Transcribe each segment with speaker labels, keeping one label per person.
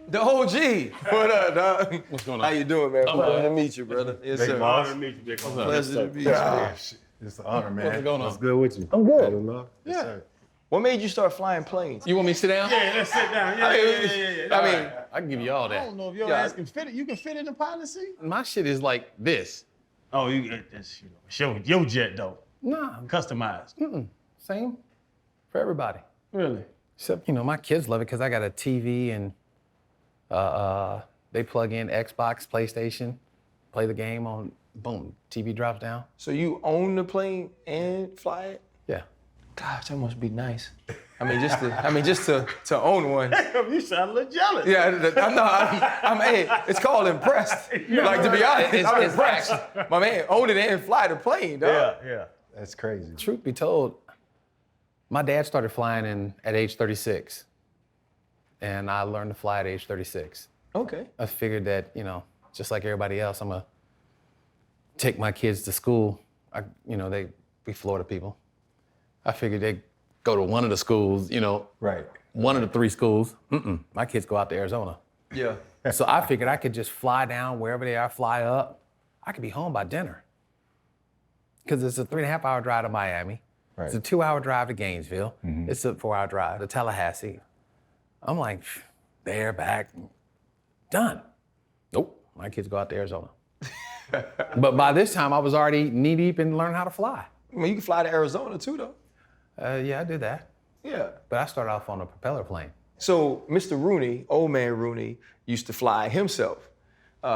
Speaker 1: The OG. What up, dog?
Speaker 2: What's going on?
Speaker 1: How you doing, man? Pleasure to meet you, brother. Yes, sir.
Speaker 3: Honor to meet you, Big Boss.
Speaker 1: Pleasure to meet you.
Speaker 3: It's an honor, man.
Speaker 2: What's going on?
Speaker 3: What's good with you?
Speaker 1: I'm good.
Speaker 3: Yeah.
Speaker 1: Yes, sir. What made you start flying planes?
Speaker 2: You want me to sit down?
Speaker 3: Yeah, let's sit down. Yeah.
Speaker 1: I mean,
Speaker 2: I can give you all
Speaker 3: I
Speaker 2: that.
Speaker 3: don't know if your
Speaker 1: Yeah.
Speaker 3: ass can fit it. You can fit in the pilot seat?
Speaker 2: My shit is like this.
Speaker 3: Oh, that's your jet though.
Speaker 2: Nah,
Speaker 3: Customized.
Speaker 2: same for everybody.
Speaker 3: Really?
Speaker 2: Except, my kids love it because I got a TV and they plug in Xbox, PlayStation, play the game on, boom, TV drops down.
Speaker 1: so you own the plane and fly it?
Speaker 2: Yeah.
Speaker 1: Gosh, that must be nice. just to own one.
Speaker 3: You sound a little jealous.
Speaker 1: Yeah, hey, it's called impressed. Like, to be honest, I'm
Speaker 2: it's
Speaker 1: impressed. My man owned it and fly the plane, dog.
Speaker 3: Yeah. That's crazy.
Speaker 2: Truth be told, my dad started flying at age 36. And I learned to fly at age 36.
Speaker 1: Okay.
Speaker 2: I figured that, just like everybody else, I'm gonna take my kids to school. We Florida people. I figured they'd go to one of the schools,
Speaker 3: Right.
Speaker 2: one of the 3 schools. My kids go out to Arizona.
Speaker 1: Yeah.
Speaker 2: So I figured I could just fly down wherever they are, fly up. I could be home by dinner. Because it's a 3.5-hour drive to Miami.
Speaker 3: Right.
Speaker 2: It's a 2-hour drive to Gainesville. It's a 4-hour drive to Tallahassee. I'm like, there, back, done. Nope, my kids go out to Arizona. But by this time, I was already knee-deep in learning how to fly.
Speaker 1: I mean, you can fly to Arizona too, though.
Speaker 2: Yeah, I did that.
Speaker 1: Yeah.
Speaker 2: But I started off on a propeller plane.
Speaker 1: So Mr. Rooney, old man Rooney, used to fly himself.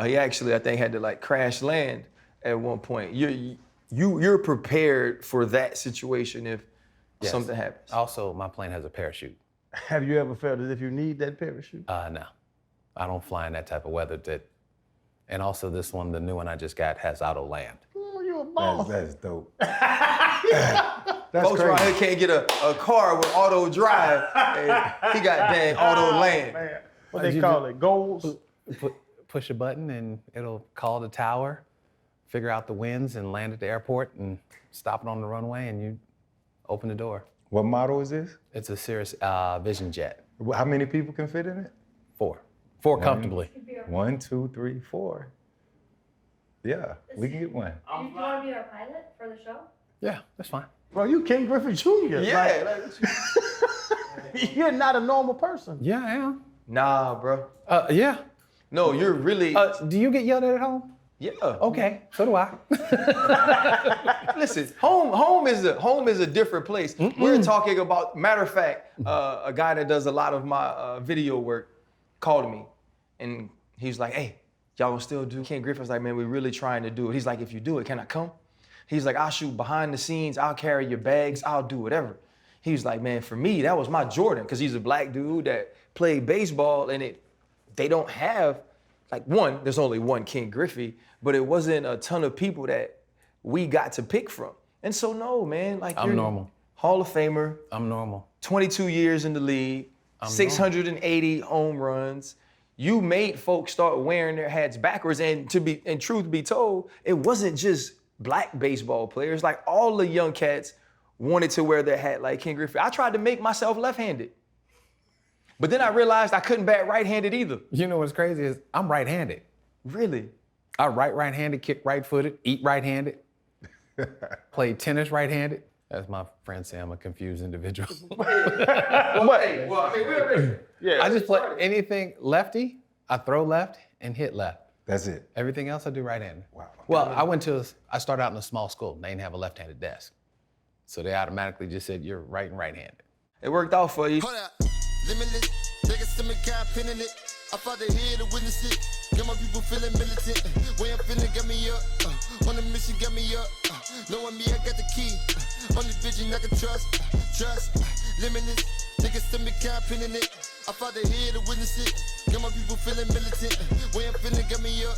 Speaker 1: He actually, I think, had to crash land at one point. You're prepared for that situation if something happens.
Speaker 2: Also, my plane has a parachute.
Speaker 3: Have you ever felt as if you need that parachute?
Speaker 2: No, I don't fly in that type of weather. And also this one, the new one I just got, has auto land.
Speaker 3: Oh, you a boss.
Speaker 4: That's dope.
Speaker 3: That's
Speaker 1: Folks around here can't get a car with auto drive, and he got dang auto land.
Speaker 3: Man. What they call it? Goals?
Speaker 2: Push a button and it'll call the tower, figure out the winds and land at the airport and stop it on the runway and you open the door.
Speaker 4: What model is this?
Speaker 2: It's a Cirrus Vision Jet.
Speaker 4: How many people can fit in it?
Speaker 2: 4 comfortably.
Speaker 4: 1, 2, 3, 4. Yeah, we can get one.
Speaker 5: Do you want to be our pilot for the show?
Speaker 2: Yeah, that's fine.
Speaker 3: Bro, you King Griffey Jr.
Speaker 1: Yeah.
Speaker 3: You're not a normal person.
Speaker 2: Yeah, I am.
Speaker 1: Nah, bro.
Speaker 2: Yeah.
Speaker 1: No, you're really.
Speaker 2: Do you get yelled at home?
Speaker 1: Yeah.
Speaker 2: Okay, so do I.
Speaker 1: Listen, home is a different place. We're talking about. Matter of fact, a guy that does a lot of my video work called me, and he was like, "Hey, y'all gonna still do?" Ken Griffin was like, "Man, we're really trying to do it." He's like, "If you do it, can I come?" He's like, "I'll shoot behind the scenes. I'll carry your bags. I'll do whatever." He was like, "Man, for me, that was my Jordan," because he's a black dude that played baseball, and they don't have there's only one Ken Griffey, but it wasn't a ton of people that we got to pick from. And so no, man,
Speaker 2: I'm
Speaker 1: you're
Speaker 2: normal.
Speaker 1: Hall of Famer,
Speaker 2: I'm normal.
Speaker 1: 22 years in the league, 680 home runs. You made folks start wearing their hats backwards, and truth be told, it wasn't just black baseball players. Like all the young cats wanted to wear their hat like Ken Griffey. I tried to make myself left-handed. But then I realized I couldn't bat right-handed either.
Speaker 2: You know what's crazy is I'm right-handed.
Speaker 1: Really?
Speaker 2: I write right-handed, kick right-footed, eat right-handed, play tennis right-handed. As my friends say, I'm a confused individual.
Speaker 1: Hey, well, I mean, we already.
Speaker 2: I just play anything lefty, I throw left and hit left.
Speaker 4: That's it.
Speaker 2: Everything else I do right-handed.
Speaker 4: Wow.
Speaker 2: Well, I started out in a small school. They didn't have a left-handed desk. So they automatically just said, you're right and right-handed.
Speaker 1: It worked out for you.
Speaker 6: Hold up, limitless, niggas to me can't pin in it. I fought the head to witness it. Get my people feeling militant. Way I'm feeling, get me up. On the mission, get me up. Knowing me, I got the key. On the vision, I can trust. Limitless, niggas to me can't pin in it. I fought the head to witness it. Get my people feeling militant. Way I'm feeling, get me up.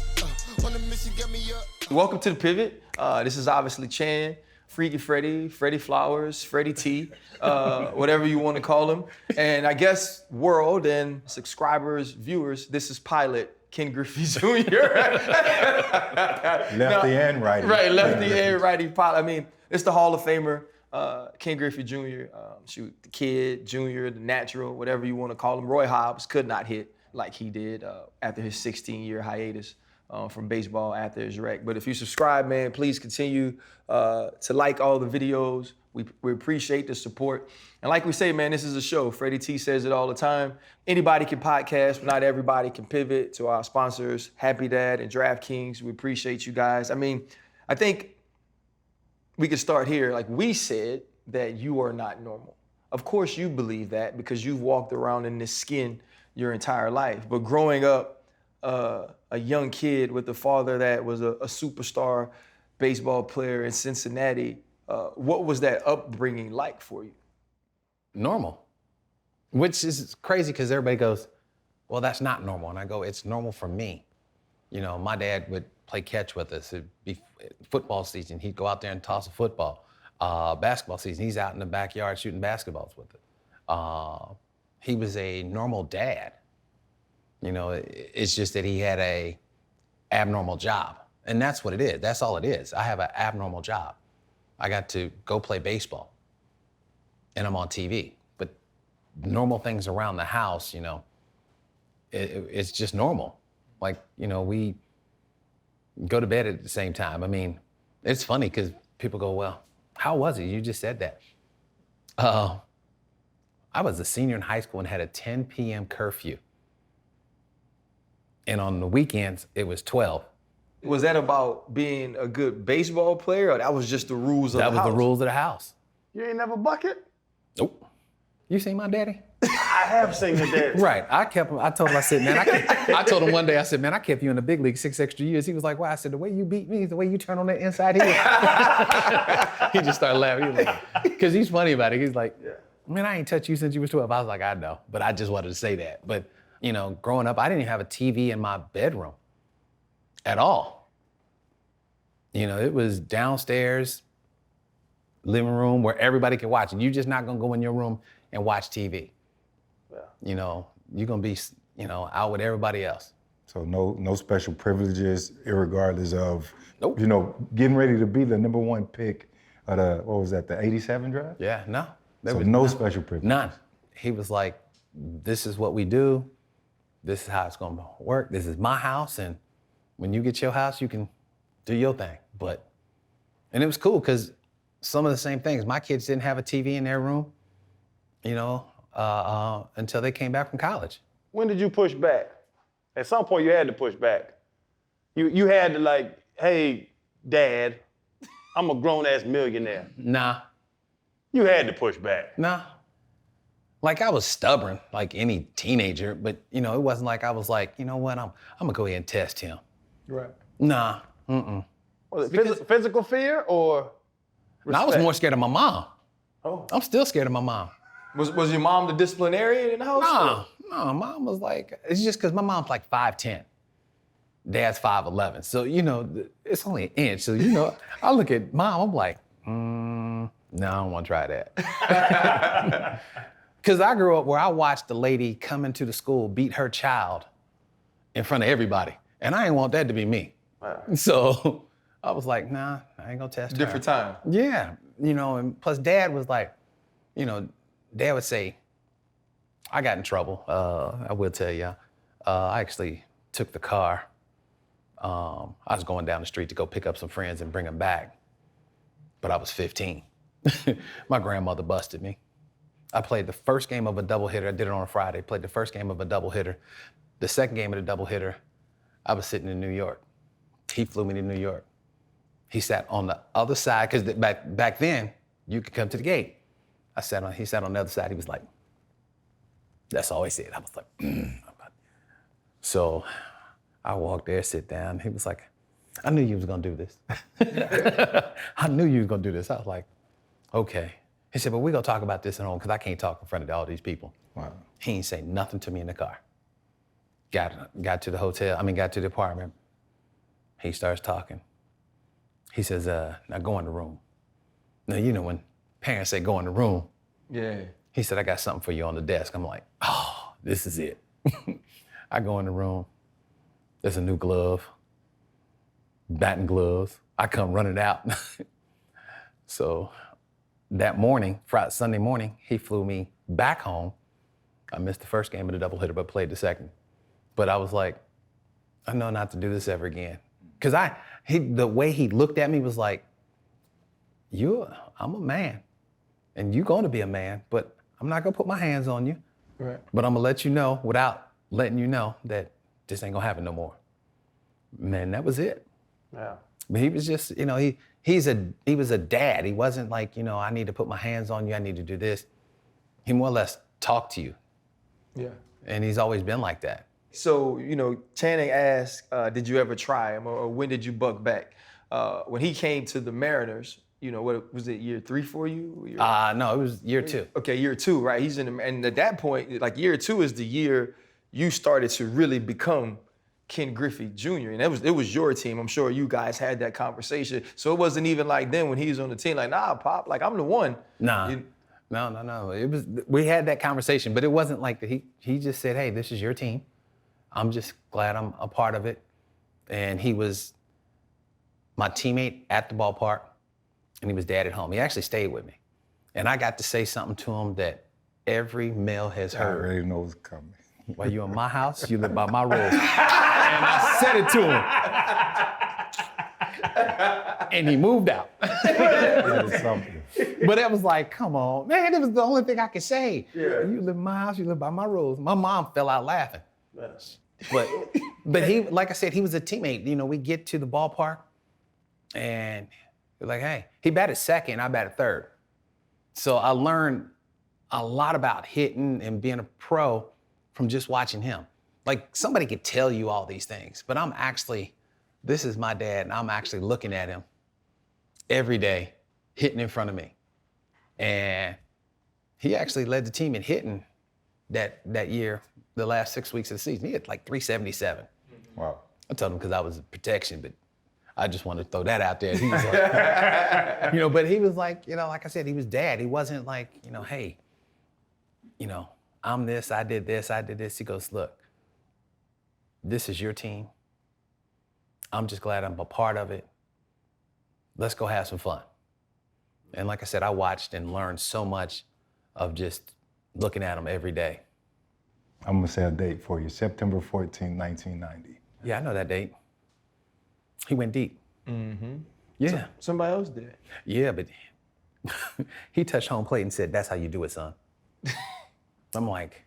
Speaker 6: On the mission, get me up.
Speaker 1: Welcome to the Pivot. This is obviously Chan, Freaky Freddy, Freddie Flowers, Freddie T, whatever you want to call him. And I guess world and subscribers, viewers, this is Pilot Ken Griffey Jr.
Speaker 4: Lefty and righty.
Speaker 1: Right, lefty and righty Pilot. I mean, it's the Hall of Famer, Ken Griffey Jr., the Kid, Junior, the Natural, whatever you want to call him. Roy Hobbs could not hit. like he did after his 16-year hiatus from baseball after his wreck. But if you subscribe, man, please continue to like all the videos. We appreciate the support. And like we say, man, this is a show. Freddie T says it all the time. Anybody can podcast, but not everybody can pivot. To our sponsors, Happy Dad and DraftKings, we appreciate you guys. I mean, I think we could start here. Like we said that you are not normal. Of course you believe that because you've walked around in this skin your entire life. But growing up a young kid with a father that was a superstar baseball player in Cincinnati, what was that upbringing like for you?
Speaker 2: Normal, which is crazy because everybody goes, well, that's not normal. And I go, it's normal for me. You know, my dad would play catch with us. It'd be football season. He'd go out there and toss a football. Basketball season, he's out in the backyard shooting basketballs with it. He was a normal dad. You know, it's just that he had a abnormal job. And that's what it is. That's all it is. I have an abnormal job. I got to go play baseball and I'm on TV. But normal things around the house, you know, it's just normal. Like, you know, we go to bed at the same time. I mean, it's funny because people go, well, how was it? You just said that. I was a senior in high school and had a 10 p.m. curfew. And on the weekends, it was 12.
Speaker 1: Was that about being a good baseball player, or that was just the rules of the house?
Speaker 2: That was the rules of the house.
Speaker 3: You ain't never bucket?
Speaker 2: Nope. You seen my daddy?
Speaker 3: I have seen your dad.
Speaker 2: Right. I told him, I said, man, I told him one day, I said, man, I kept you in the big league 6 extra years. He was like, why? I said, the way you beat me is the way you turn on that inside heel. He just started laughing. He was like, because he's funny about it. He's like, man, I ain't touched you since you was 12. I was like, I know, but I just wanted to say that. But, you know, growing up, I didn't even have a TV in my bedroom at all. You know, it was downstairs, living room where everybody could watch. And you're just not gonna go in your room and watch TV. Yeah. You know, you're gonna be, you know, out with everybody else.
Speaker 4: So no special privileges, irregardless of,
Speaker 2: Nope.
Speaker 4: you know, getting ready to be the number one pick of the, what was that, the 87 draft?
Speaker 2: Yeah, no.
Speaker 4: So no special privileges.
Speaker 2: None. He was like, this is what we do. This is how it's gonna work. This is my house. And when you get your house, you can do your thing. And it was cool because some of the same things. My kids didn't have a TV in their room, you know, until they came back from college.
Speaker 3: When did you push back? At some point, you had to push back. You had to like, hey, Dad, I'm a grown-ass millionaire.
Speaker 2: Nah.
Speaker 3: You had to push back.
Speaker 2: Nah. Like I was stubborn, like any teenager, but you know, it wasn't like I was like, you know what, I'm gonna go ahead and test him.
Speaker 1: Right.
Speaker 2: Nah.
Speaker 3: Was it physical fear or respect?
Speaker 2: No, I was more scared of my mom.
Speaker 3: Oh.
Speaker 2: I'm still scared of my mom.
Speaker 1: Was your mom the disciplinarian in the house?
Speaker 2: No, mom was like, it's just because my mom's like 5'10". Dad's 5'11". So, you know, it's only an inch. So, you know, I look at mom, I'm like, no, I don't want to try that. Because I grew up where I watched the lady come into the school, beat her child in front of everybody. And I didn't want that to be me. Wow. So I was like, nah, I ain't gonna test
Speaker 1: Different
Speaker 2: her.
Speaker 1: time.
Speaker 2: Yeah, you know, and plus Dad was like, you know, Dad would say, I got in trouble. I will tell you. I actually took the car. I was going down the street to go pick up some friends and bring them back. But I was 15. My grandmother busted me. I played the first game of a doubleheader. I did it on a Friday. Played the first game of a doubleheader. The second game of the doubleheader, I was sitting in New York. He flew me to New York. He sat on the other side, because back then, you could come to the gate. He sat on the other side. He was like, that's all he said. I was like, So I walked there, sit down. He was like, I knew you was gonna do this. I knew you was gonna do this. I was like, okay. He said, but we're gonna talk about this at home because I can't talk in front of all these people.
Speaker 4: Wow.
Speaker 2: He ain't say nothing to me in the car. Got to the hotel, got to the apartment. He starts talking. He says, now go in the room. Now, you know when parents say go in the room.
Speaker 1: Yeah.
Speaker 2: He said, I got something for you on the desk. I'm like, oh, this is it. I go in the room. There's a new glove, batting gloves. I come running out. So that morning, Sunday morning, he flew me back home. I missed the first game of the doubleheader, but played the second. But I was like, I know not to do this ever again. Because the way he looked at me was like, I'm a man, and you're going to be a man, but I'm not going to put my hands on you.
Speaker 1: Right.
Speaker 2: But I'm going to let you know without letting you know that this ain't going to happen no more. Man, that was it.
Speaker 3: Yeah.
Speaker 2: But he was just, he was a dad. He wasn't like, I need to put my hands on you, I need to do this. He more or less talked to you.
Speaker 1: Yeah.
Speaker 2: And he's always been like that.
Speaker 1: So, Channing asked, did you ever try him or when did you buck back? When he came to the Mariners, what was it, year 3 for you?
Speaker 2: No, it was year 2.
Speaker 1: Okay, year 2, right? And at that point, like year 2 is the year you started to really become Ken Griffey Jr. And it was your team. I'm sure you guys had that conversation. So it wasn't even like then when he was on the team, like, nah, Pop, like I'm the one.
Speaker 2: Nah. No. We had that conversation, but it wasn't like he just said, hey, this is your team. I'm just glad I'm a part of it. And he was my teammate at the ballpark, and he was dad at home. He actually stayed with me. And I got to say something to him that every male has
Speaker 4: I
Speaker 2: heard.
Speaker 4: already know what's coming.
Speaker 2: While you in my house, you live by my rules. And I said it to him. And he moved out.
Speaker 4: That was something.
Speaker 2: But it was like, come on, man, it was the only thing I could say.
Speaker 1: Yeah.
Speaker 2: You live in my house, you live by my rules. My mom fell out laughing.
Speaker 3: Yes.
Speaker 2: But he, like I said, he was a teammate. We get to the ballpark and we're like, hey, he batted second, I batted third. So I learned a lot about hitting and being a pro from just watching him. Like somebody could tell you all these things, but this is my dad and I'm actually looking at him every day, hitting in front of me. And he actually led the team in hitting that year, the last 6 weeks of the season. He had like 377.
Speaker 4: Wow.
Speaker 2: I told him because I was protection, but I just wanted to throw that out there. He was like, but he was like, like I said, he was dad. He wasn't like, hey, I'm this, I did this. He goes, look, this is your team. I'm just glad I'm a part of it. Let's go have some fun. And like I said, I watched and learned so much of just looking at him every day.
Speaker 4: I'm gonna say a date for you, September 14, 1990.
Speaker 2: Yeah, I know that date. He went deep.
Speaker 1: Mm-hmm.
Speaker 2: Yeah.
Speaker 1: Somebody else did.
Speaker 2: Yeah, but he touched home plate and said, that's how you do it, son. I'm like,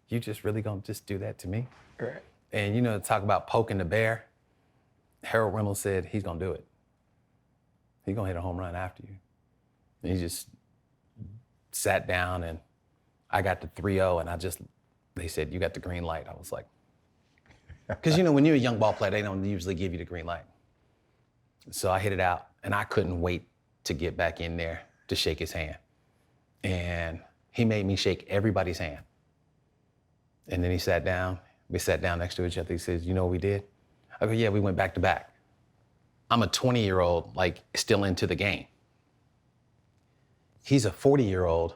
Speaker 2: you just really gonna just do that to me?
Speaker 1: Right.
Speaker 2: And talk about poking the bear. Harold Reynolds said he's gonna do it. He's gonna hit a home run after you. And he just sat down and I got the 3-0 and they said, you got the green light. I was like, because when you're a young ball player, they don't usually give you the green light. So I hit it out and I couldn't wait to get back in there to shake his hand. And he made me shake everybody's hand. And then he sat down. We sat down next to each other. He says, you know what we did? I go, yeah, we went back to back. I'm a 20-year-old, like still into the game. He's a 40-year-old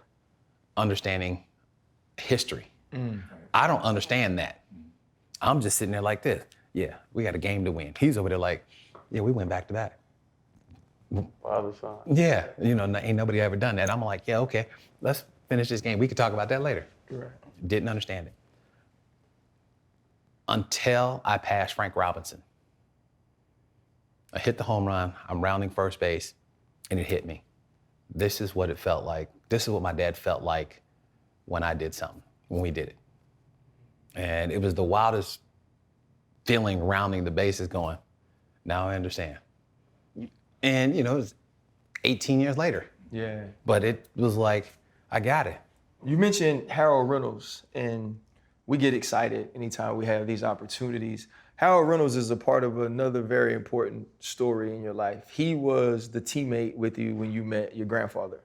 Speaker 2: understanding history. I don't understand that. I'm just sitting there like this. Yeah, we got a game to win. He's over there like, yeah, we went back to back.
Speaker 3: Father, son.
Speaker 2: Yeah, ain't nobody ever done that. I'm like, yeah, okay, let's finish this game. We could talk about that later.
Speaker 1: Right.
Speaker 2: Didn't understand it. Until I passed Frank Robinson. I hit the home run, I'm rounding first base, and it hit me. This is what it felt like. This is what my dad felt like when I did something, when we did it. And it was the wildest feeling rounding the bases going, now I understand. And, it was 18 years later.
Speaker 1: Yeah.
Speaker 2: But it was like, I got it.
Speaker 1: You mentioned Harold Reynolds, and we get excited anytime we have these opportunities. Harold Reynolds is a part of another very important story in your life. He was the teammate with you when you met your grandfather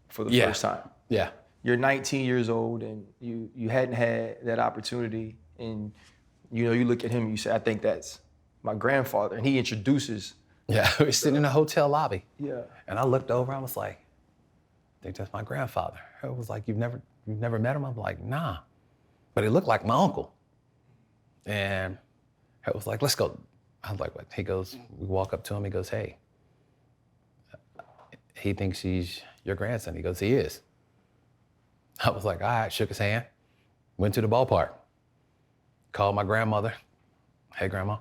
Speaker 1: for the first time.
Speaker 2: Yeah.
Speaker 1: You're 19 years old and you hadn't had that opportunity, and you look at him and you say, I think that's my grandfather. And he introduces.
Speaker 2: Yeah, we were sitting in a hotel lobby.
Speaker 1: Yeah.
Speaker 2: And I looked over, I was like, I think that's my grandfather. It was like, you've never met him? I'm like, nah. But he looked like my uncle. And I was like, let's go. I was like, what? He goes, we walk up to him, he goes, hey, he thinks he's your grandson. He goes, he is. I was like, all right, shook his hand, went to the ballpark. called my grandmother. Hey, Grandma.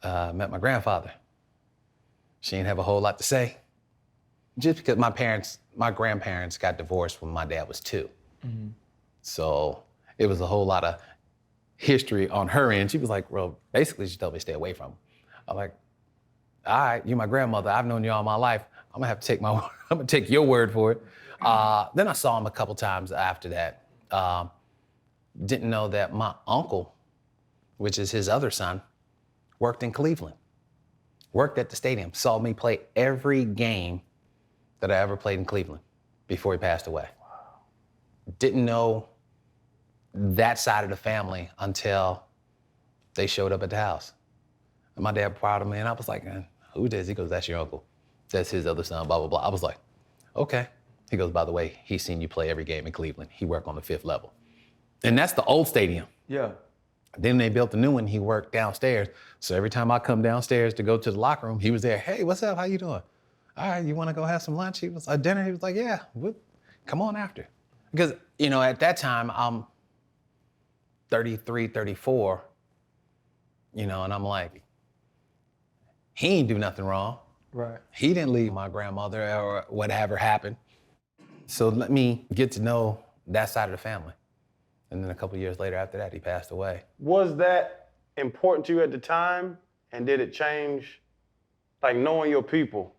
Speaker 2: Met my grandfather. She didn't have a whole lot to say. Just because my grandparents got divorced when my dad was 2. Mm-hmm. So it was a whole lot of history on her end. She was like, well, basically she told me to stay away from him. I'm like, all right, you're my grandmother. I've known you all my life. I'm gonna have to I'm gonna take your word for it. Then I saw him a couple times after that. Didn't know that my uncle, which is his other son, worked in Cleveland. Worked at the stadium. Saw me play every game that I ever played in Cleveland before he passed away. Didn't know that side of the family until they showed up at the house. And my dad proud of me, and I was like, who this? He goes, that's your uncle. That's his other son, blah, blah, blah. I was like, okay. He goes, by the way, he's seen you play every game in Cleveland. He worked on the 5th level. And that's the old stadium.
Speaker 1: Yeah.
Speaker 2: Then they built a new one. He worked downstairs. So every time I come downstairs to go to the locker room, he was there. Hey, what's up? How you doing? All right, you want to go have some lunch? He was dinner. He was like, yeah, come on after. Because, at that time, I'm 33, 34, and I'm like, he ain't do nothing wrong.
Speaker 1: Right.
Speaker 2: He didn't leave my grandmother or whatever happened. So let me get to know that side of the family. And then a couple of years later after that, he passed away.
Speaker 3: Was that important to you at the time? And did it change, like knowing your people,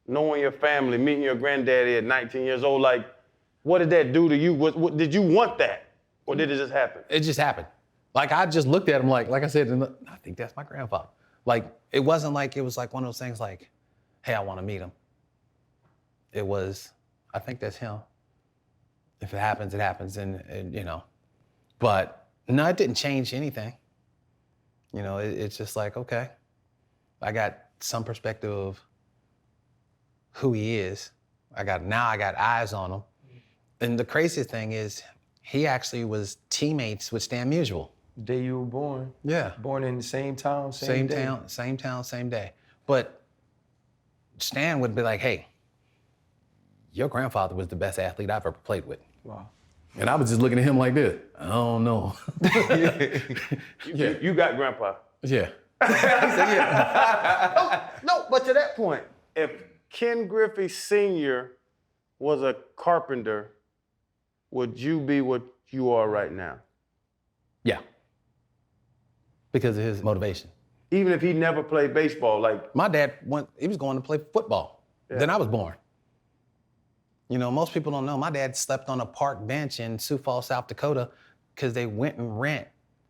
Speaker 3: knowing your family, meeting your granddaddy at 19 years old? Like, what did that do to you? What did you want that? Or did it just happen?
Speaker 2: It just happened. Like, I just looked at him like I said, I think that's my grandfather. Like, it wasn't like it was like one of those things like, hey, I want to meet him. It was, I think that's him. If it happens, it happens, and But no, it didn't change anything. It's just like, okay, I got some perspective of who he is. Now I got eyes on him. And the craziest thing is, he actually was teammates with Stan Musial.
Speaker 1: The day you were born.
Speaker 2: Yeah.
Speaker 1: Born in the same town, same day.
Speaker 2: Same town, same day. But Stan would be like, hey, your grandfather was the best athlete I've ever played with.
Speaker 1: Wow.
Speaker 2: And I was just looking at him like this. I don't know.
Speaker 3: You got grandpa.
Speaker 2: Yeah.
Speaker 3: No, but to that point, if Ken Griffey Sr. was a carpenter, would you be what you are right now?
Speaker 2: Yeah. Because of his motivation.
Speaker 3: Even if he never played baseball, like...
Speaker 2: My dad he was going to play football. Yeah. Then I was born. Most people don't know, my dad slept on a park bench in Sioux Falls, South Dakota, because they went and rent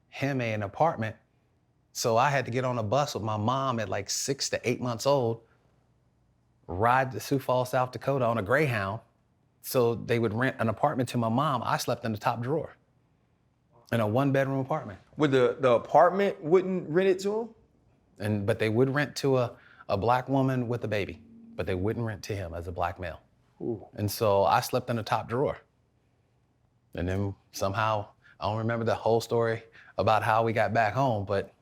Speaker 2: him an apartment. So I had to get on a bus with my mom at like 6 to 8 months old, ride to Sioux Falls, South Dakota on a Greyhound. So they would rent an apartment to my mom. I slept in the top drawer in a 1-bedroom apartment.
Speaker 1: Would the apartment wouldn't rent it to him?
Speaker 2: But they would rent to a black woman with a baby, but they wouldn't rent to him as a black male. Ooh. And so I slept in the top drawer. And then somehow, I don't remember the whole story about how we got back home, but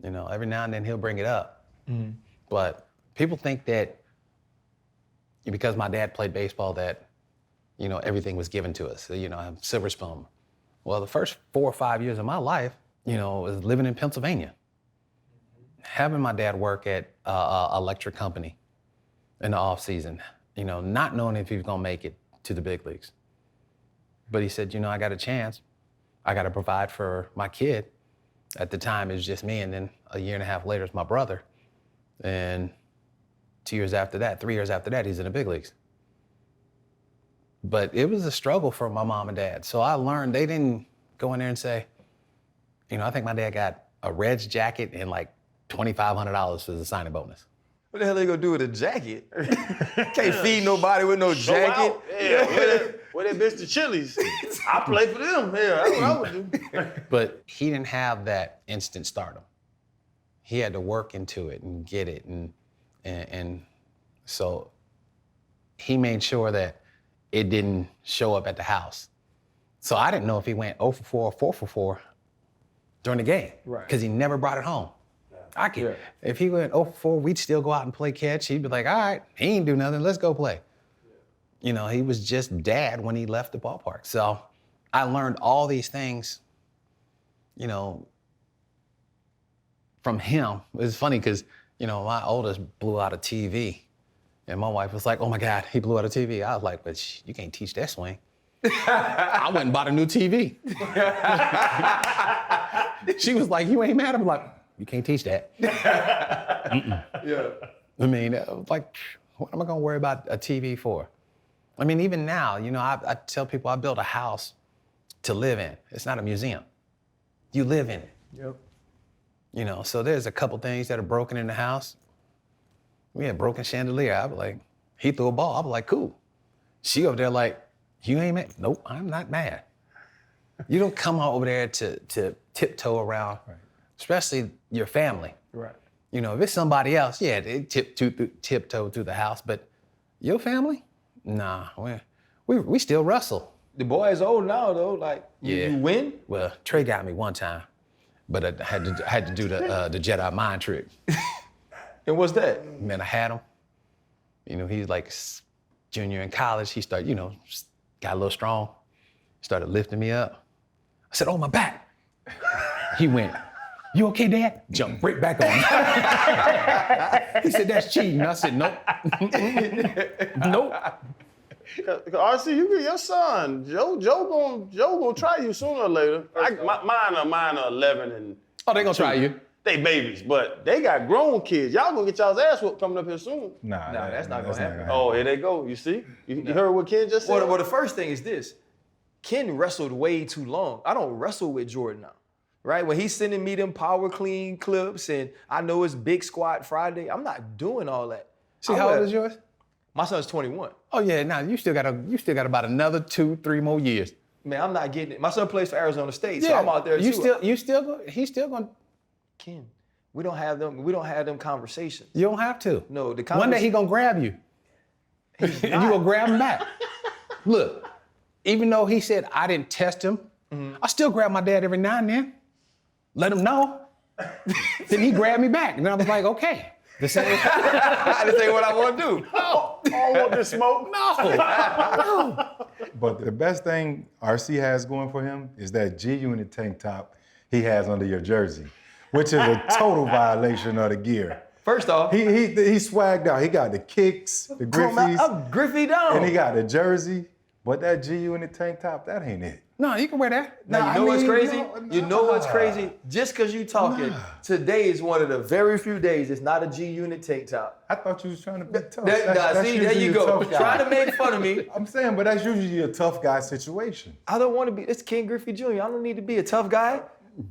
Speaker 2: every now and then he'll bring it up. Mm-hmm. But people think that because my dad played baseball that, everything was given to us. I have silver spoon. Well, the first 4 or 5 years of my life, was living in Pennsylvania. Having my dad work at an electric company in the off season, not knowing if he was gonna make it to the big leagues. But he said, I got a chance. I got to provide for my kid. At the time, it was just me, and then a year and a half later, it's my brother. And 3 years after that, he's in the big leagues. But it was a struggle for my mom and dad. So I learned they didn't go in there and say, I think my dad got a Reds jacket and like $2,500 for the signing bonus.
Speaker 1: What the hell are they gonna do with a jacket? Can't feed nobody with no jacket.
Speaker 3: Yeah, where that Mr. Chili's? I play for them. Yeah, that's what I would do.
Speaker 2: But he didn't have that instant stardom. He had to work into it and get it, and so he made sure that it didn't show up at the house. So I didn't know if he went 0 for 4 or 4 for 4 during the game, right? Because he never brought it home. If he went 0 for 4, we'd still go out and play catch. He'd be like, all right, he ain't do nothing, let's go play. He was just dad when he left the ballpark. So I learned all these things, you know, from him. It's funny because, you know, my oldest blew out a TV. And my wife was like, oh my God, he blew out a TV. I was like, but you can't teach that swing. I went and bought a new TV. She was like, you ain't mad? I'm like, you can't teach that.
Speaker 1: Yeah.
Speaker 2: I mean, like, what am I gonna worry about a TV for? I mean, even now, you know, I tell people I built a house to live in. It's not a museum. You live in it.
Speaker 1: Yep.
Speaker 2: You know, so there's a couple things that are broken in the house. We had broken chandelier. I was like, he threw a ball. I was like, cool. She over there like, you ain't mad? Nope, I'm not mad. You don't come over there to tiptoe around, especially your family.
Speaker 1: Right.
Speaker 2: You know, if it's somebody else, yeah, they tiptoe through the house, but your family? Nah, we still wrestle.
Speaker 1: The boy is old now though. Like,
Speaker 2: Yeah.
Speaker 1: you win?
Speaker 2: Well, Trey got me one time, but I had to do the Jedi mind trick.
Speaker 1: And what's that?
Speaker 2: Man, I had him. You know, he's like junior in college. He started, you know, got a little strong. Started lifting me up. I said, oh, my back. He went, you okay, Dad? Jumped right back on. He said, that's cheating. I said, nope. Nope.
Speaker 3: RC, you get your son. Joe gonna try you sooner or later. Mine are 11 and.
Speaker 2: Oh, they gonna try you.
Speaker 3: They babies, but they got grown kids. Y'all gonna get y'all's ass whooped coming up here soon.
Speaker 4: Nah,
Speaker 1: that's not gonna happen.
Speaker 3: Oh, here they go. You see? You heard what Ken just said?
Speaker 1: Well, the first thing is this. Ken wrestled way too long. I don't wrestle with Jordan now, right? When he's sending me them power clean clips and I know it's big squat Friday, I'm not doing all that.
Speaker 2: See, how old is yours?
Speaker 1: My son's 21.
Speaker 2: Oh yeah, now you still got about another 2-3 more years.
Speaker 1: Man, I'm not getting it. My son plays for Arizona State, so I'm out there too.
Speaker 2: He's still gonna.
Speaker 1: Ken, we don't have them conversations.
Speaker 2: You don't have to.
Speaker 1: No, the
Speaker 2: One day he gonna grab you. And you gonna grab him back. Look, even though he said I didn't test him, I still grab my dad every now and then. Let him know. Then he grabbed me back. And I was like, okay. This ain't
Speaker 1: This ain't what I want to do.
Speaker 3: I don't want this smoke.
Speaker 2: no.
Speaker 4: But the best thing RC has going for him is that G-Unit tank top he has under your jersey, which is a total violation of the gear.
Speaker 1: First off,
Speaker 4: He swagged out. He got the kicks, the Griffies,
Speaker 1: I'm Griffey down.
Speaker 4: and he got the jersey. But that G-Unit tank top, that ain't it.
Speaker 2: No, you can wear that.
Speaker 1: Now, you know what's crazy? You know what's crazy? Just because you talking, today is one of the very few days it's not a G-Unit tank top.
Speaker 4: I thought you was trying to be tough.
Speaker 1: See, there you
Speaker 4: usually a
Speaker 1: go.
Speaker 4: tough guy.
Speaker 1: Trying to make fun of me.
Speaker 4: I'm saying, but that's usually a tough guy situation.
Speaker 1: I don't want to be, it's Ken Griffey Jr. I don't need to be a tough guy.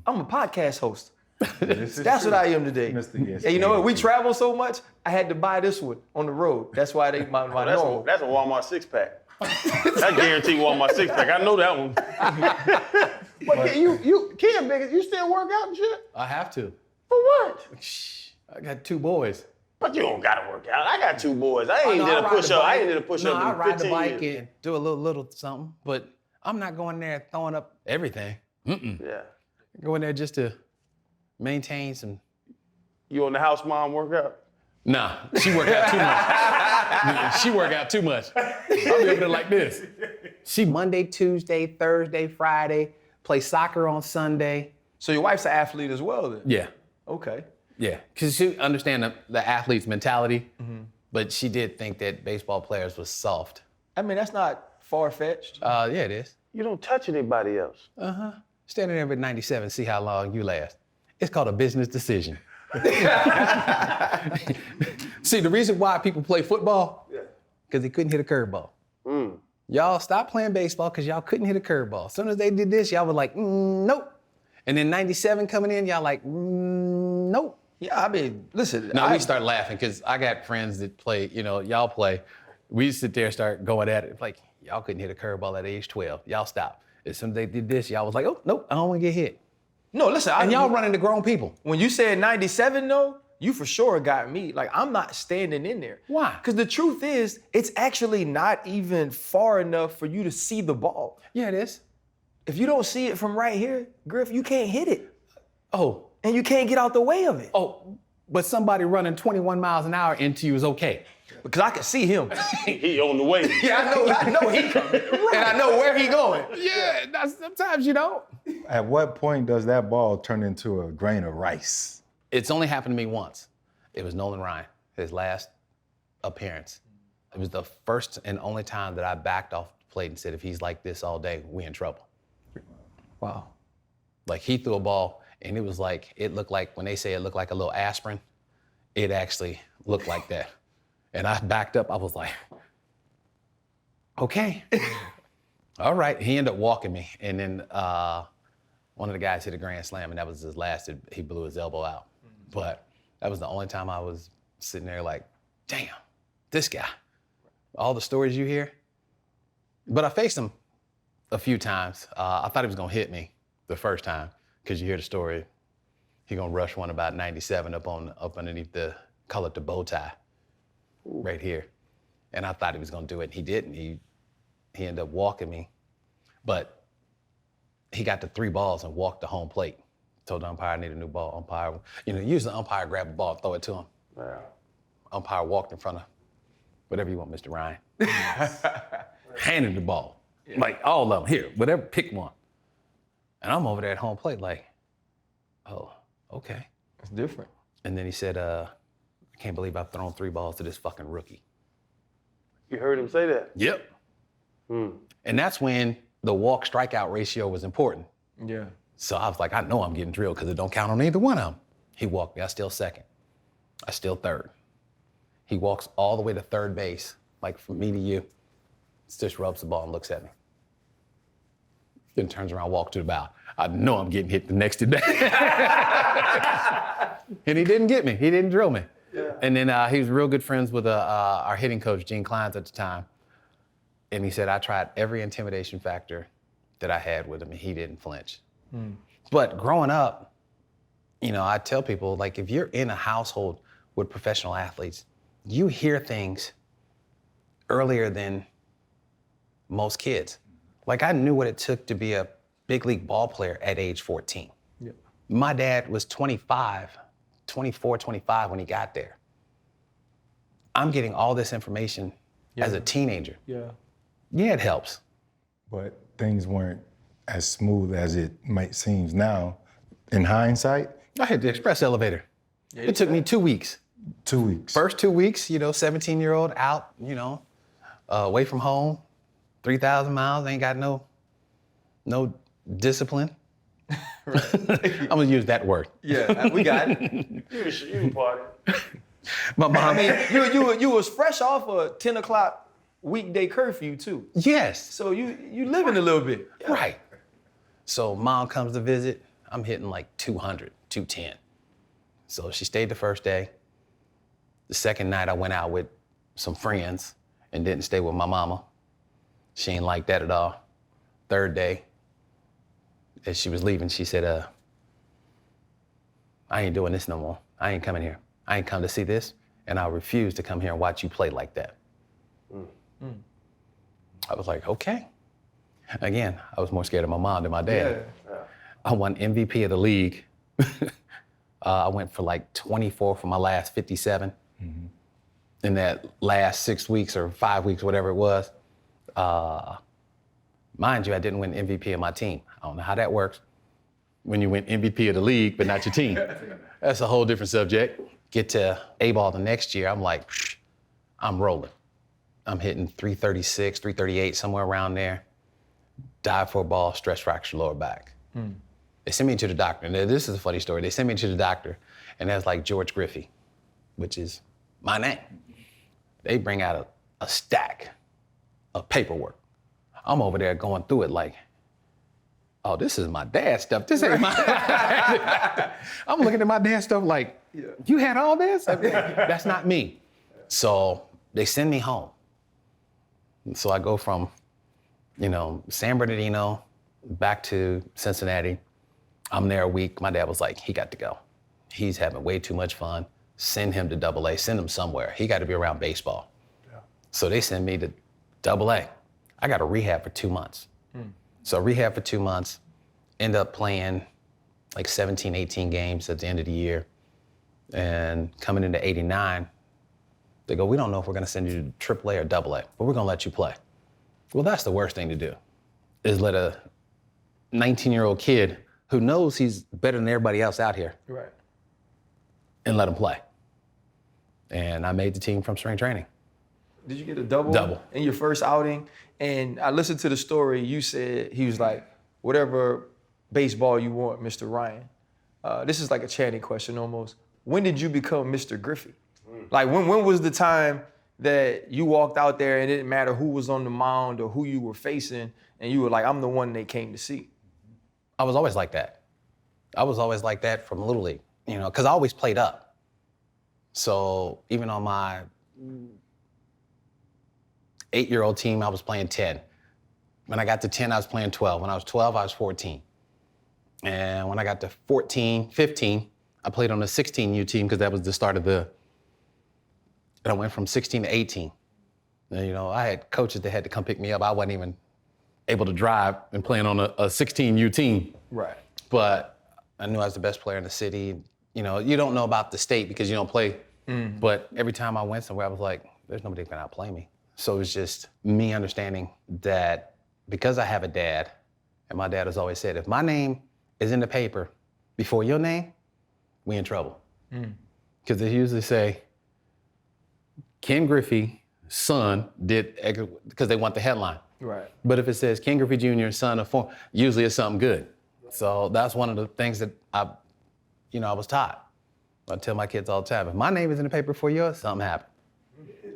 Speaker 1: I'm a podcast host. That's what I am today.
Speaker 4: Mr. Yes,
Speaker 1: And you know what? We travel so much, I had to buy this one on the road. That's why they my normal.
Speaker 3: That's a Walmart six-pack. I guarantee Walmart six-pack. I know that one. But Ken, big, you still work out and shit?
Speaker 2: I have to.
Speaker 3: For what?
Speaker 2: I got 2 boys.
Speaker 3: But you don't gotta work out. I got 2 boys. I ain't did a push-up. I ain't did a push-up
Speaker 2: I
Speaker 3: in
Speaker 2: ride the
Speaker 3: 15
Speaker 2: bike
Speaker 3: years.
Speaker 2: and do a little something, but I'm not going there throwing up everything.
Speaker 3: Yeah.
Speaker 2: Go in there just to maintain some.
Speaker 3: You on the house mom workout?
Speaker 2: Nah, she work out too much. She work out too much. I'll be over there like this. She Monday, Tuesday, Thursday, Friday, play soccer on Sunday.
Speaker 1: So your wife's an athlete as well then?
Speaker 2: Yeah,
Speaker 1: Okay.
Speaker 2: yeah. Because she understand the athlete's mentality, but she did think that baseball players was soft.
Speaker 1: I mean, that's not far-fetched.
Speaker 2: Yeah, it is.
Speaker 3: You don't touch anybody else.
Speaker 2: Standing there with 97, see how long you last. It's called a business decision. See, the reason why people play football, because they couldn't hit a curveball. Y'all stopped playing baseball because y'all couldn't hit a curveball. As soon as they did this, y'all were like, nope. And then 97 coming in, y'all like, nope.
Speaker 1: Yeah, I mean, listen.
Speaker 2: Now we start laughing because I got friends that play, you know, y'all play. We sit there, start going at it. Like, y'all couldn't hit a curveball at age 12. Y'all stopped. As soon as they did this, y'all was like, oh, nope, I don't want to get hit.
Speaker 1: No, listen.
Speaker 2: And y'all running to grown people.
Speaker 1: When you said 97, though, you for sure got me. Like, I'm not standing in there.
Speaker 2: Why?
Speaker 1: Because the truth is, it's actually not even far enough for you to see the ball.
Speaker 2: Yeah, it is.
Speaker 1: If you don't see it from right here, Griff, you can't hit it.
Speaker 2: Oh,
Speaker 1: And you can't get out the way of it.
Speaker 2: oh, but somebody running 21 miles an hour into you is okay.
Speaker 1: Because I can see him.
Speaker 3: He on the way.
Speaker 1: Yeah, I know he coming. And I know where he going.
Speaker 2: Yeah, that's, sometimes you don't.
Speaker 4: At what point does that ball turn into a grain of rice?
Speaker 2: It's only happened to me once. It was Nolan Ryan, his last appearance. It was the first and only time that I backed off the plate and said, if he's like this all day, we in trouble.
Speaker 1: Wow.
Speaker 2: Like he threw a ball and it was like, it looked like, when they say it looked like a little aspirin, it actually looked like that. And I backed up, I was like, okay. All right, he ended up walking me. And then one of the guys hit a grand slam and that was his last, he blew his elbow out. But that was the only time I was sitting there like, damn, this guy. All the stories you hear. But I faced him a few times. I thought he was gonna hit me the first time, because you hear the story. He gonna rush one about 97 up underneath the, call it the bow tie, right here. And I thought he was gonna do it, and he didn't. He ended up walking me. But he got the 3 balls and walked the home plate. Told the umpire I need a new ball. Umpire, usually the umpire grab the ball and throw it to him. Yeah. Umpire walked in front of, whatever you want, Mr. Ryan. Handed the ball. Yeah. Like, all of them, here, whatever, pick one. And I'm over there at home plate like, oh, okay.
Speaker 1: It's different.
Speaker 2: And then he said, I can't believe I've thrown 3 balls to this fucking rookie.
Speaker 3: You heard him say that?
Speaker 2: Yep. And that's when the walk strikeout ratio was important.
Speaker 1: Yeah.
Speaker 2: So I was like, I know I'm getting drilled because it don't count on either one of them. He walked me, I still second. I still third. He walks all the way to third base, like from me to you, just rubs the ball and looks at me. Then turns around, walks to the bow. I know I'm getting hit the next day. And he didn't get me, he didn't drill me. Yeah. And then he was real good friends with our hitting coach, Gene Clines at the time. And he said, I tried every intimidation factor that I had with him and he didn't flinch. But growing up, I tell people, like, if you're in a household with professional athletes, you hear things earlier than most kids. Like, I knew what it took to be a big league ball player at age 14. Yeah. My dad was 24, 25 when he got there. I'm getting all this information as a teenager. Yeah, it helps.
Speaker 4: But things weren't as smooth as it might seem now. In hindsight,
Speaker 2: I hit the express elevator. Yeah, it took me 2 weeks.
Speaker 4: 2 weeks.
Speaker 2: First 2 weeks, 17-year-old out, away from home, 3,000 miles, ain't got no discipline. I'm gonna use that word.
Speaker 1: Yeah, we got it.
Speaker 3: You party.
Speaker 2: My mom.
Speaker 1: I mean, you was fresh off a 10 o'clock weekday curfew too.
Speaker 2: Yes.
Speaker 1: So you living a little bit.
Speaker 2: Yeah. Right. So mom comes to visit, I'm hitting like 200, 210. So she stayed the first day. The second night I went out with some friends and didn't stay with my mama. She ain't like that at all. Third day, as she was leaving, she said, I ain't doing this no more. I ain't coming here. I ain't come to see this, and I refuse to come here and watch you play like that. I was like, okay. Again, I was more scared of my mom than my dad. Yeah. I won MVP of the league. I went for like 24 for my last 57. Mm-hmm. In that last 6 weeks or 5 weeks, whatever it was. Mind you, I didn't win MVP of my team. I don't know how that works when you win MVP of the league, but not your team. That's a whole different subject. Get to A-ball the next year, I'm like, I'm rolling. I'm hitting 336, 338, somewhere around there. Dive for a ball, stress fracture lower back. They sent me to the doctor. And this is a funny story. They sent me to the doctor, and that's like George Griffey, which is my name. They bring out a stack of paperwork. I'm over there going through it like, oh, this is my dad's stuff. This ain't my. I'm looking at my dad's stuff like, you had all this? That's not me. So they send me home. So I go from, San Bernardino back to Cincinnati. I'm there a week. My dad was like, he got to go. He's having way too much fun. Send him to AA, send him somewhere. He got to be around baseball. Yeah. So they send me to AA. I got a rehab for 2 months. So rehab for 2 months, end up playing like 17, 18 games at the end of the year. And coming into 89, they go, we don't know if we're gonna send you to AAA or AA, but we're gonna let you play. Well, that's the worst thing to do, is let a 19-year-old kid who knows he's better than everybody else out here
Speaker 1: Right.
Speaker 2: and let him play. And I made the team from spring training.
Speaker 1: Did you get a double?
Speaker 2: Double.
Speaker 1: In your first outing? And I listened to the story. You said, he was like, whatever baseball you want, Mr. Ryan. This is like a chatting question almost. When did you become Mr. Griffey? Like when was the time that you walked out there and it didn't matter who was on the mound or who you were facing and you were like, I'm the one they came to see?
Speaker 2: I was always like that. I was always like that from Little League, you know, because I always played up. So even on my 8-year-old team, I was playing 10. When I got to 10, I was playing 12. When I was 12, I was 14. And when I got to 14, 15, I played on the 16U team because that was the start of and I went from 16 to 18. And, you know, I had coaches that had to come pick me up. I wasn't even able to drive and playing on a 16U team.
Speaker 1: Right.
Speaker 2: But I knew I was the best player in the city. You know, you don't know about the state because you don't play. But every time I went somewhere, I was like, there's nobody that can outplay me. So it was just me understanding that because I have a dad, and my dad has always said, if my name is in the paper before your name, we in trouble. Because they usually say, Ken Griffey, son, did, because they want the headline.
Speaker 1: Right.
Speaker 2: But if it says Ken Griffey Jr., son of form, usually it's something good. So that's one of the things that I was taught. I tell my kids all the time, if my name is in the paper for yours, something happened.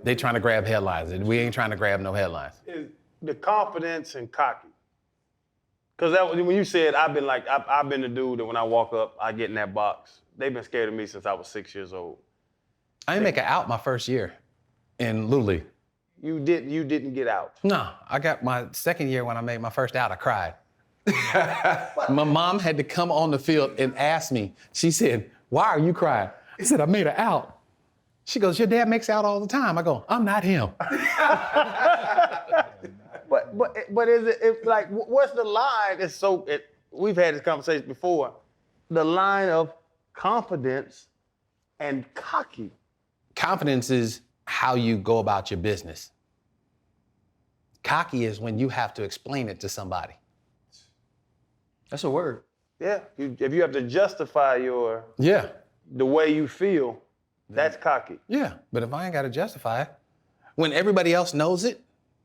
Speaker 2: They trying to grab headlines, and we ain't trying to grab no headlines.
Speaker 3: Is the confidence and cocky. Because when you said, I've been the dude that when I walk up, I get in that box. They've been scared of me since I was 6 years old.
Speaker 2: I didn't make it out my first year in Little League.
Speaker 3: You didn't get out.
Speaker 2: No, I got my second year when I made my first out, I cried. My mom had to come on the field and ask me, she said, why are you crying? I said, I made it out. She goes, your dad makes out all the time. I go, I'm not him.
Speaker 3: But is it like, what's the line? We've had this conversation before. The line of confidence and cocky.
Speaker 2: Confidence is how you go about your business. Cocky is when you have to explain it to somebody.
Speaker 1: That's a word.
Speaker 3: Yeah, if you have to justify the way you feel, that's cocky.
Speaker 2: Yeah, but if I ain't got to justify it, when everybody else knows it,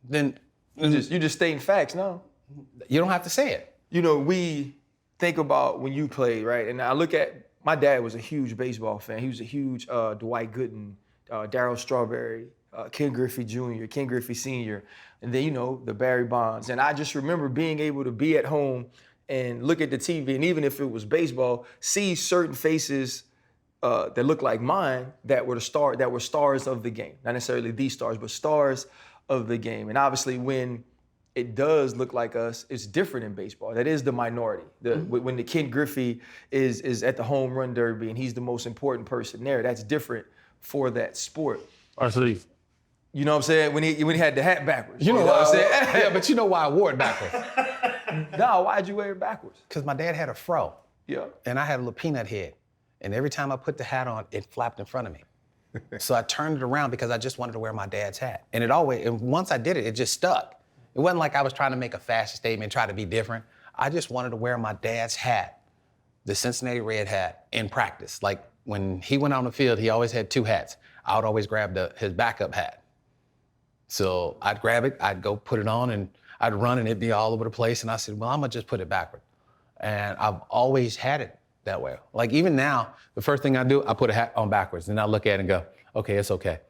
Speaker 2: then
Speaker 1: You just stating facts, no?
Speaker 2: you don't have to say it.
Speaker 1: You know, we think about when you played, right? And I look at, my dad was a huge baseball fan. He was a huge Dwight Gooden, Darryl Strawberry, Ken Griffey Jr., Ken Griffey Sr., and then, you know, the Barry Bonds. And I just remember being able to be at home and look at the TV, and even if it was baseball, see certain faces that look like mine that were stars of the game. Not necessarily the stars, but stars of the game. And obviously when it does look like us, it's different in baseball. That is the minority. When the Ken Griffey is at the home run derby and he's the most important person there, that's different for that sport.
Speaker 3: RC.
Speaker 1: You know what I'm saying? When he had the hat backwards.
Speaker 2: You know
Speaker 1: what I'm saying?
Speaker 2: Yeah, but you know why I wore it backwards?
Speaker 1: No, why'd you wear it backwards?
Speaker 2: Because my dad had a fro.
Speaker 1: Yeah.
Speaker 2: And I had a little peanut head. And every time I put the hat on, it flapped in front of me. So I turned it around because I just wanted to wear my dad's hat. And once I did it, it just stuck. It wasn't like I was trying to make a fashion statement, try to be different. I just wanted to wear my dad's hat, the Cincinnati Red hat, in practice. Like when he went on the field, he always had two hats. I would always grab his backup hat. So I'd grab it, I'd go put it on, and I'd run and it'd be all over the place. And I said, well, I'm gonna just put it backward. And I've always had it that way. Like even now, the first thing I do, I put a hat on backwards and I look at it and go, okay, it's okay.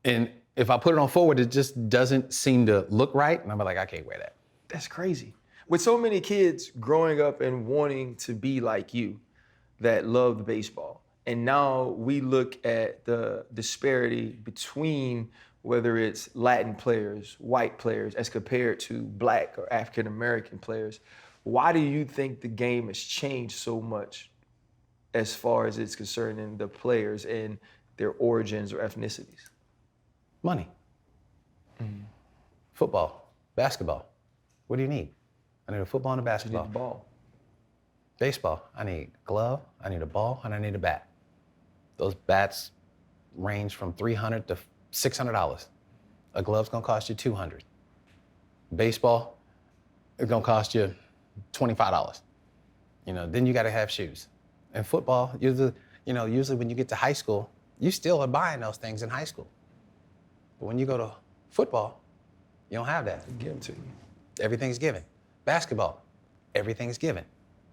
Speaker 2: And if I put it on forward, it just doesn't seem to look right. And I'm like, I can't wear that.
Speaker 1: That's crazy. With so many kids growing up and wanting to be like you that loved baseball, and now we look at the disparity between whether it's Latin players, white players, as compared to Black or African American players, why do you think the game has changed so much as far as it's concerning the players and their origins or ethnicities?
Speaker 2: Money. Football, basketball. What do you need? I need a football and a
Speaker 1: You
Speaker 2: basketball.
Speaker 1: need the ball.
Speaker 2: Baseball, I need a glove, I need a ball, and I need a bat. Those bats range from $300 to $600. A glove's gonna cost you $200. Baseball, it's gonna cost you $25. Then you gotta have shoes. And football, usually when you get to high school, you still are buying those things in high school. But when you go to football, you don't have that.
Speaker 1: Given to you.
Speaker 2: Everything's given. Basketball, everything's given.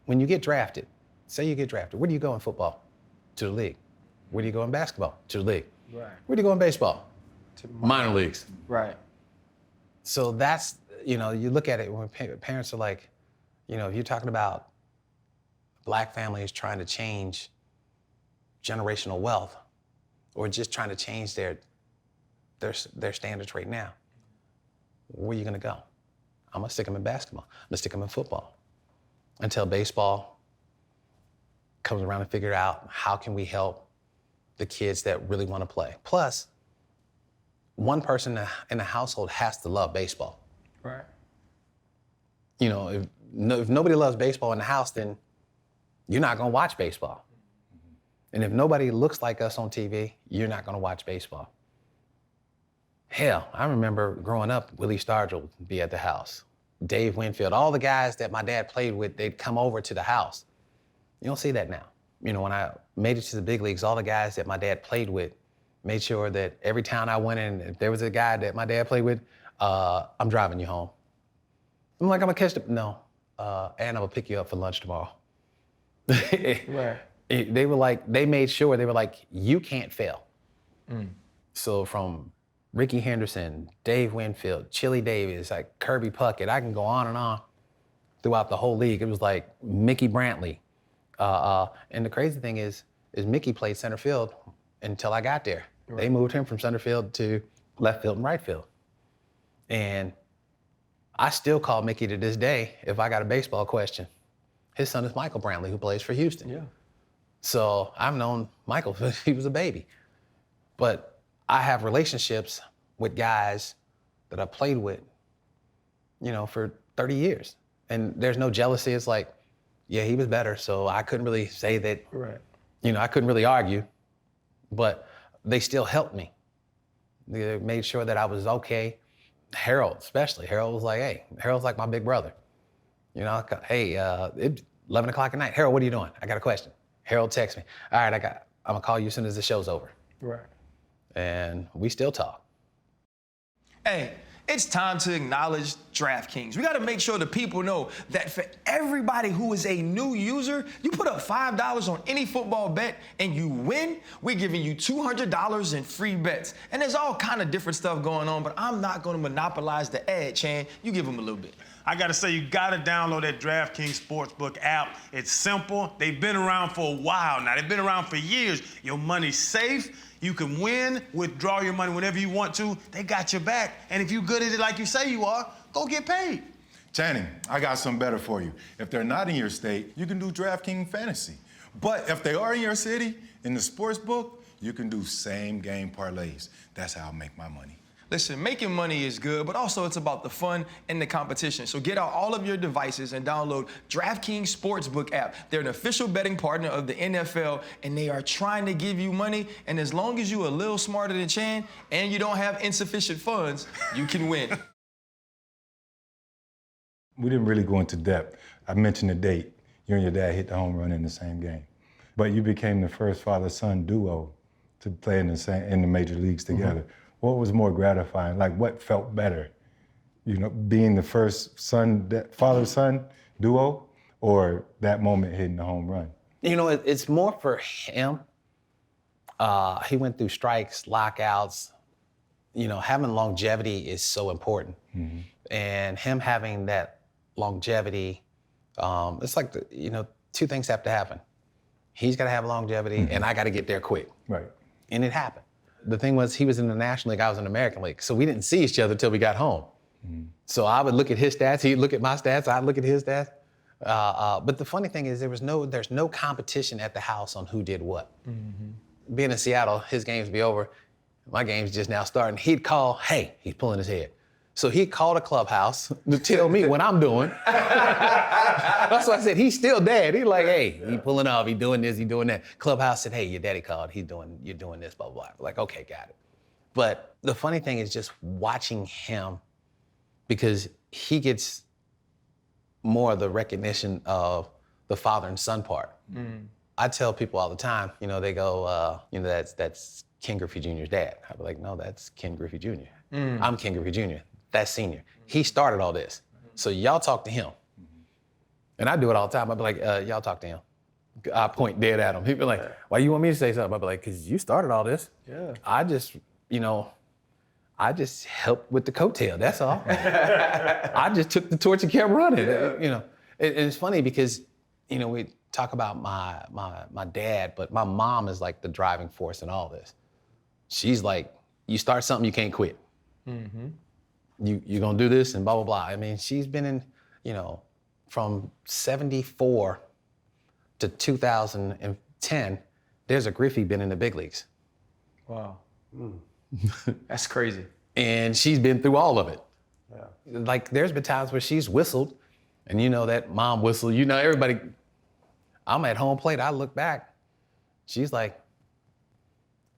Speaker 2: When you get drafted, say you get drafted, where do you go in football? To the league. Where do you go in basketball? To the league.
Speaker 1: Right.
Speaker 2: Where do you go in baseball?
Speaker 1: To
Speaker 2: Minor leagues.
Speaker 1: Right.
Speaker 2: So that's, you look at it when parents are like, if you're talking about Black families trying to change generational wealth or just trying to change their standards right now, where are you gonna go? I'm gonna stick them in basketball. I'm gonna stick them in football until baseball comes around and figure out how can we help the kids that really wanna play. Plus, one person in the household has to love baseball.
Speaker 1: Right.
Speaker 2: If nobody loves baseball in the house, then you're not gonna watch baseball. And if nobody looks like us on TV, you're not gonna watch baseball. Hell, I remember growing up, Willie Stargell would be at the house. Dave Winfield, all the guys that my dad played with, they'd come over to the house. You don't see that now. When I made it to the big leagues, all the guys that my dad played with made sure that every town I went in, if there was a guy that my dad played with, I'm driving you home. I'm like, I'm gonna catch the, no, and I'm gonna pick you up for lunch tomorrow.
Speaker 1: Right.
Speaker 2: They made sure, they were like, you can't fail. So from Ricky Henderson, Dave Winfield, Chili Davis, like Kirby Puckett, I can go on and on throughout the whole league. It was like Mickey Brantley. And the crazy thing is Mickey played center field until I got there. Right. They moved him from center field to left field and right field. And I still call Mickey to this day if I got a baseball question. His son is Michael Brantley, who plays for Houston. Yeah. So I've known Michael since he was a baby. But I have relationships with guys that I played with, for 30 years. And there's no jealousy. It's like, yeah, he was better, so I couldn't really say that,
Speaker 1: right.
Speaker 2: I couldn't really argue, but they still helped me. They made sure that I was okay. Harold, especially. Harold was like, hey, Harold's like my big brother. Hey, it's 11 o'clock at night. Harold, what are you doing? I got a question. Harold texts me. All right, I'm gonna call you as soon as the show's over.
Speaker 1: Right.
Speaker 2: And we still talk.
Speaker 1: Hey, it's time to acknowledge DraftKings. We gotta make sure the people know that for everybody who is a new user, you put up $5 on any football bet and you win, we're giving you $200 in free bets. And there's all kind of different stuff going on, but I'm not gonna monopolize the ad, Chan. You give them a little bit.
Speaker 3: I gotta say, you gotta download that DraftKings Sportsbook app. It's simple. They've been around for a while now. They've been around for years. Your money's safe. You can win, withdraw your money whenever you want to. They got your back. And if you're good at it like you say you are, go get paid.
Speaker 4: Channing, I got something better for you. If they're not in your state, you can do DraftKings Fantasy. But if they are in your city, in the sports book, you can do same game parlays. That's how I make my money.
Speaker 1: Listen, making money is good, but also it's about the fun and the competition. So get out all of your devices and download DraftKings Sportsbook app. They're an official betting partner of the NFL, and they are trying to give you money. And as long as you're a little smarter than Chan and you don't have insufficient funds, you can win.
Speaker 4: We didn't really go into depth. I mentioned the date. You and your dad hit the home run in the same game. But you became the first father-son duo to play in the major leagues together. Mm-hmm. What was more gratifying? Like, what felt better? Being the first father-son duo, or that moment hitting the home run?
Speaker 2: It's more for him. He went through strikes, lockouts. Having longevity is so important. Mm-hmm. And him having that longevity, it's like, two things have to happen. He's got to have longevity, mm-hmm. and I got to get there quick.
Speaker 4: Right.
Speaker 2: And it happened. The thing was, he was in the National League, I was in the American League. So we didn't see each other till we got home. Mm-hmm. So I would look at his stats, he'd look at my stats, I'd look at his stats. But the funny thing is, there's no competition at the house on who did what. Mm-hmm. Being in Seattle, his games be over, my game's just now starting. He'd call, hey, he's pulling his head. So he called a clubhouse to tell me what I'm doing. That's why I said, he's still dad. He's like, hey, he pulling off, he doing this, he doing that. Clubhouse said, hey, your daddy called, you're doing this, blah, blah, blah. Like, okay, got it. But the funny thing is just watching him, because he gets more of the recognition of the father and son part. I tell people all the time, they go, that's Ken Griffey Jr.'s dad. I'd be like, no, that's Ken Griffey Jr. I'm Ken Griffey Jr. That's senior. He started all this. So y'all talk to him. And I do it all the time. I'd be like, y'all talk to him. I point dead at him. He'd be like, why you want me to say something? I'd be like, because you started all this. Yeah. I just helped with the coattail, that's all. I just took the torch and kept running, And it's funny because, we talk about my dad, but my mom is like the driving force in all this. She's like, you start something, you can't quit. You're gonna do this and blah, blah, blah. I mean, she's been in, from 74 to 2010, there's a Griffey been in the big leagues.
Speaker 1: Wow. That's crazy.
Speaker 2: And she's been through all of it. Yeah. Like, there's been times where she's whistled, and that mom whistle, everybody, I'm at home plate, I look back, she's like,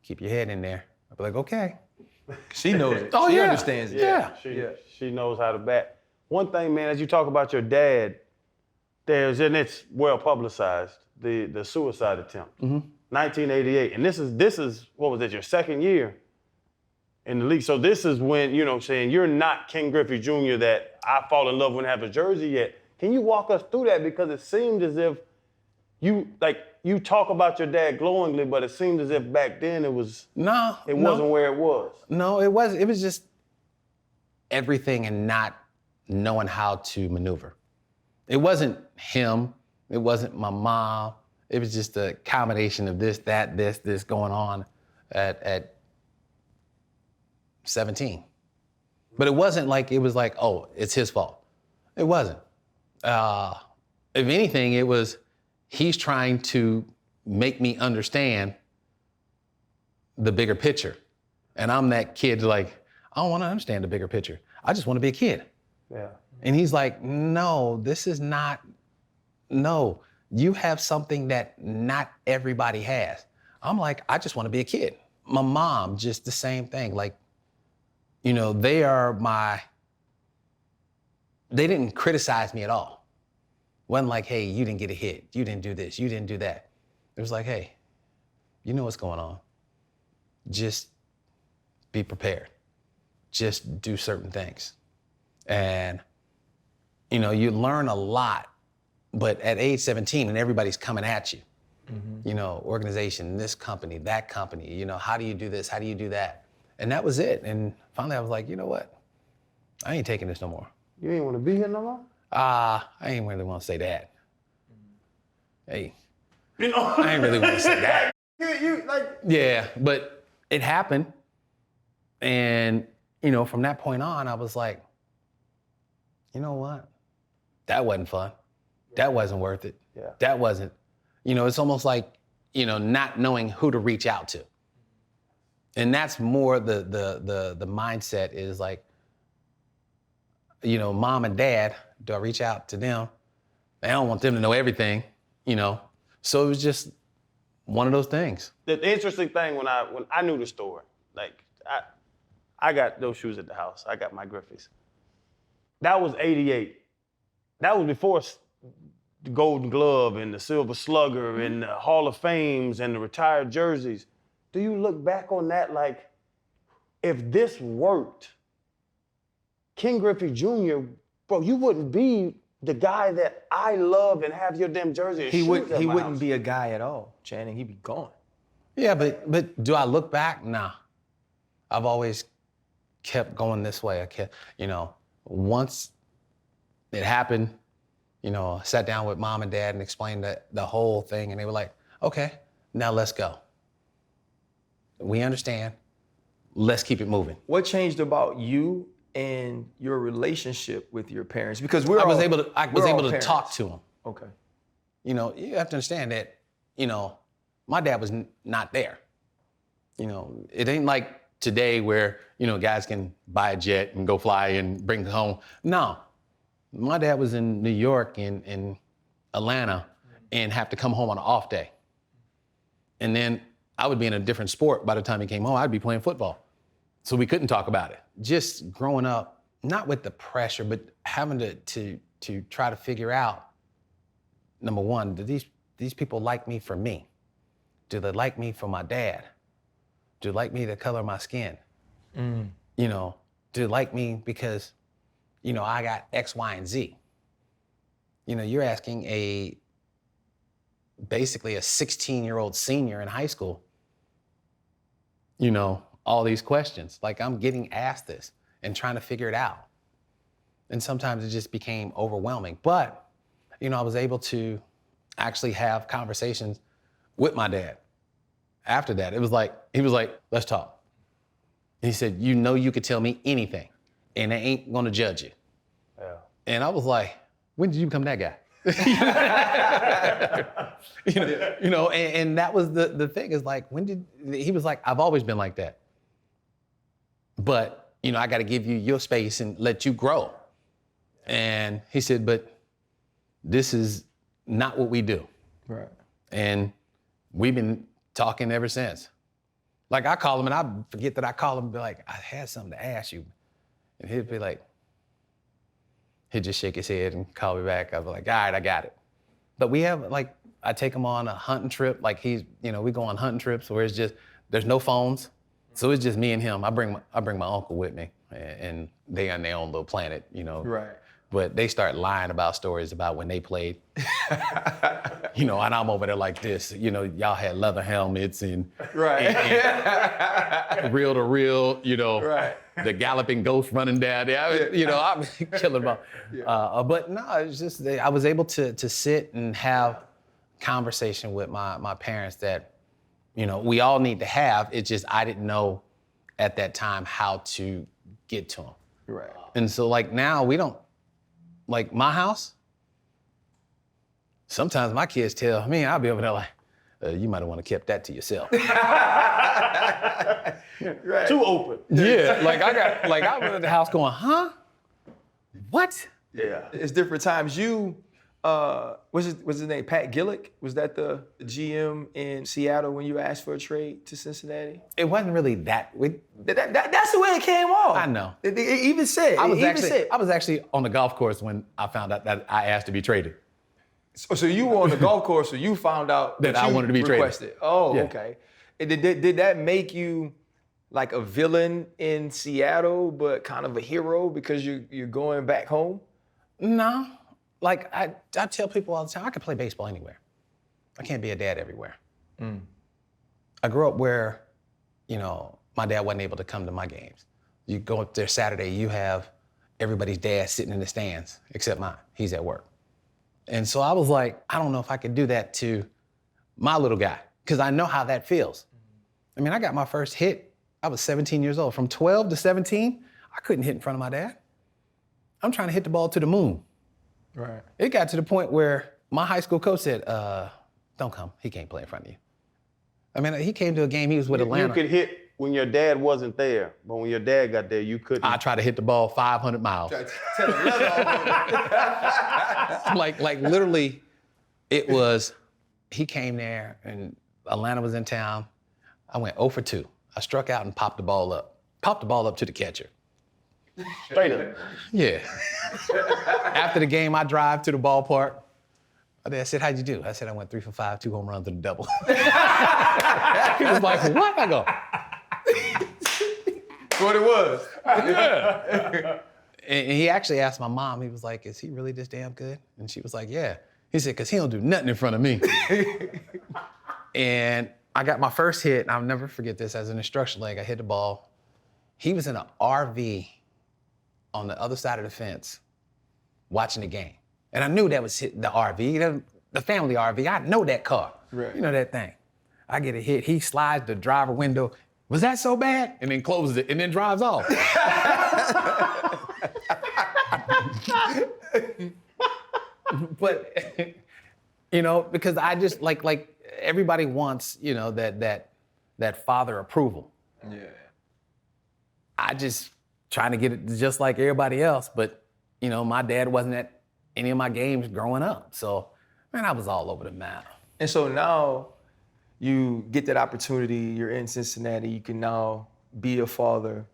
Speaker 2: keep your head in there. I'll be like, okay.
Speaker 1: She knows it.
Speaker 2: Oh,
Speaker 1: she
Speaker 2: yeah.
Speaker 1: understands it.
Speaker 2: Yeah.
Speaker 3: She knows how to bat. One thing, man, as you talk about your dad, and it's well publicized, the suicide attempt, 1988. And this is, what was it, your second year in the league? So this is when, saying you're not Ken Griffey Jr. that I fall in love with and have a jersey yet. Can you walk us through that? Because it seemed as if you talk about your dad glowingly, but it seemed as if back then it wasn't where it was.
Speaker 2: No, it wasn't. It was just everything and not knowing how to maneuver. It wasn't him. It wasn't my mom. It was just a combination of this going on at 17. But it wasn't like, it was like, oh, it's his fault. It wasn't. If anything, it was, he's trying to make me understand the bigger picture. And I'm that kid like, I don't want to understand the bigger picture. I just want to be a kid.
Speaker 3: Yeah.
Speaker 2: And he's like, no, you have something that not everybody has. I'm like, I just want to be a kid. My mom, just the same thing. Like, they didn't criticize me at all. Wasn't like, hey, you didn't get a hit. You didn't do this. You didn't do that. It was like, hey, you know what's going on. Just be prepared. Just do certain things. And, you learn a lot, but at age 17 and everybody's coming at you. Organization, this company, that company, how do you do this? How do you do that? And that was it. And finally I was like, you know what? I ain't taking this no more.
Speaker 3: You ain't want to be here no more?
Speaker 2: I ain't really want to say that. Hey, I ain't really want to say that. Yeah, but it happened. And, from that point on, I was like, you know what? That wasn't fun. That wasn't worth it.
Speaker 3: Yeah.
Speaker 2: That wasn't, it's almost like, not knowing who to reach out to. And that's more the mindset is like, mom and dad, do I reach out to them? I don't want them to know everything, So it was just one of those things.
Speaker 3: The interesting thing when I knew the story, like I got those shoes at the house. I got my Griffeys. That was 88. That was before the Golden Glove and the Silver Slugger and the Hall of Fames and the retired jerseys. Do you look back on that like, if this worked, Ken Griffey Jr., bro, you wouldn't be the guy that I love and have your damn jersey and
Speaker 1: He
Speaker 3: shoes at my
Speaker 1: wouldn't
Speaker 3: house.
Speaker 1: be a guy at all, Channing. He'd be gone.
Speaker 2: Yeah, but do I look back? Nah. I've always kept going this way. I kept, once it happened, I sat down with mom and dad and explained the whole thing, and they were like, okay, now let's go. We understand. Let's keep it moving.
Speaker 1: What changed about you and your relationship with your parents? Because
Speaker 2: I was able to talk to them.
Speaker 1: Okay.
Speaker 2: You have to understand that, my dad was not there. It ain't like today where, guys can buy a jet and go fly and bring it home. No, my dad was in New York and in Atlanta and have to come home on an off day. And then I would be in a different sport by the time he came home. I'd be playing football. So we couldn't talk about it. Just growing up, not with the pressure, but having to try to figure out, number one, do these people like me for me? Do they like me for my dad? Do they like me the color of my skin? Do they like me because, I got X, Y, and Z? You're asking basically a 16-year-old senior in high school, all these questions. Like, I'm getting asked this and trying to figure it out. And sometimes it just became overwhelming. But, I was able to actually have conversations with my dad. After that, he was like, let's talk. And he said, you could tell me anything and I ain't gonna judge you.
Speaker 3: Yeah.
Speaker 2: And I was like, when did you become that guy? And that was the thing is like, he was like, I've always been like that. But, I gotta give you your space and let you grow. And he said, but this is not what we do.
Speaker 1: Right.
Speaker 2: And we've been talking ever since. Like, I call him and I forget that I call him and be like, I had something to ask you. And he'd be like, he'd just shake his head and call me back. I'd be like, all right, I got it. But we have, like, I take him on a hunting trip. Like, we go on hunting trips where it's just, there's no phones. So it's just me and him. I bring my uncle with me and they on their own little planet,
Speaker 1: Right.
Speaker 2: But they start lying about stories about when they played. And I'm over there like this. Y'all had leather helmets and,
Speaker 1: Right.
Speaker 2: and reel to reel,
Speaker 1: Right.
Speaker 2: the galloping ghost running down there. I'm killing them. But no, it's just I was able to sit and have conversation with my parents that, we all need to have. It's just I didn't know at that time how to get to them.
Speaker 1: Right.
Speaker 2: And so like now we don't, like my house, sometimes my kids tell me, I'll be over there like, you might have want to kept that to yourself.
Speaker 1: Right.
Speaker 3: Too open.
Speaker 2: Yeah, I went to the house going, huh? What?
Speaker 1: Yeah. It's different times. What's his name? Pat Gillick? Was that the GM in Seattle when you asked for a trade to Cincinnati?
Speaker 2: It wasn't really that.
Speaker 1: That's the way it came off.
Speaker 2: I know.
Speaker 1: It even said.
Speaker 2: I was actually on the golf course when I found out that I asked to be traded.
Speaker 1: So you were on the golf course, so you found out
Speaker 2: That I
Speaker 1: you
Speaker 2: wanted to be
Speaker 1: requested.
Speaker 2: traded.
Speaker 1: Oh,
Speaker 2: Yeah.
Speaker 1: okay. And did that make you like a villain in Seattle, but kind of a hero because you're going back home?
Speaker 2: No. Like, I tell people all the time, I can play baseball anywhere. I can't be a dad everywhere. I grew up where, my dad wasn't able to come to my games. You go up there Saturday, you have everybody's dad sitting in the stands, except mine. He's at work. And so I was like, I don't know if I could do that to my little guy, because I know how that feels. I mean, I got my first hit, I was 17 years old. From 12 to 17, I couldn't hit in front of my dad. I'm trying to hit the ball to the moon.
Speaker 1: Right.
Speaker 2: It got to the point where my high school coach said, don't come, he can't play in front of you. I mean, he came to a game, he was with Atlanta.
Speaker 3: You could hit when your dad wasn't there, but when your dad got there, you couldn't.
Speaker 2: I tried to hit the ball 500 miles. like literally, it was, he came there and Atlanta was in town. I went 0 for 2. I struck out and popped the ball up to the catcher.
Speaker 3: Straight up.
Speaker 2: Yeah. After the game, I drive to the ballpark. My dad said, how'd you do? I said, I went 3 for 5, 2 home runs and a double. He was like, what? I go,
Speaker 1: What it was.
Speaker 2: yeah. And he actually asked my mom, he was like, is he really this damn good? And she was like, yeah. He said, because he don't do nothing in front of me. And I got my first hit, and I'll never forget this, as an instruction leg, I hit the ball. He was in an RV on the other side of the fence watching the game. And I knew that was the RV, the family RV. I know that car.
Speaker 1: Right.
Speaker 2: You know that thing. I get a hit, he slides the driver window. Was that so bad? And then closes it and then drives off. But, because I just like everybody wants, that father approval.
Speaker 1: Yeah.
Speaker 2: I just trying to get it just like everybody else. But, you know, my dad wasn't at any of my games growing up. So, man, I was all over the map.
Speaker 1: And so now you get that opportunity, you're in Cincinnati, you can now be a father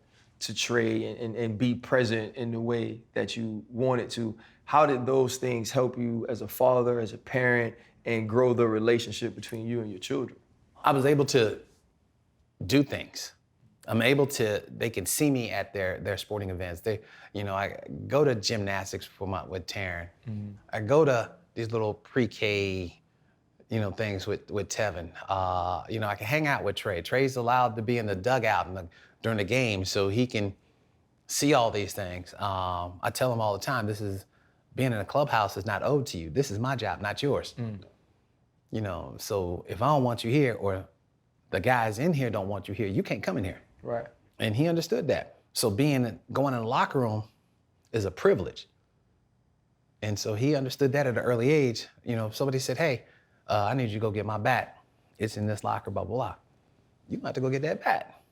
Speaker 1: to Trey and be present in the way that you wanted to. How did those things help you as a father, as a parent, and grow the relationship between you and your children?
Speaker 2: I was able to do things. They can see me at their sporting events. I go to gymnastics with Taryn. I go to these little pre-K, things with Tevin. I can hang out with Trey. Trey's allowed to be in the dugout during the game so he can see all these things. I tell him all the time, being in a clubhouse is not owed to you. This is my job, not yours. So if I don't want you here or the guys in here don't want you here, you can't come in here.
Speaker 1: Right.
Speaker 2: And he understood that. So going in the locker room is a privilege. And so he understood that at an early age. If somebody said, hey, I need you to go get my bat. It's in this locker, blah, blah, blah. You have to go get that bat.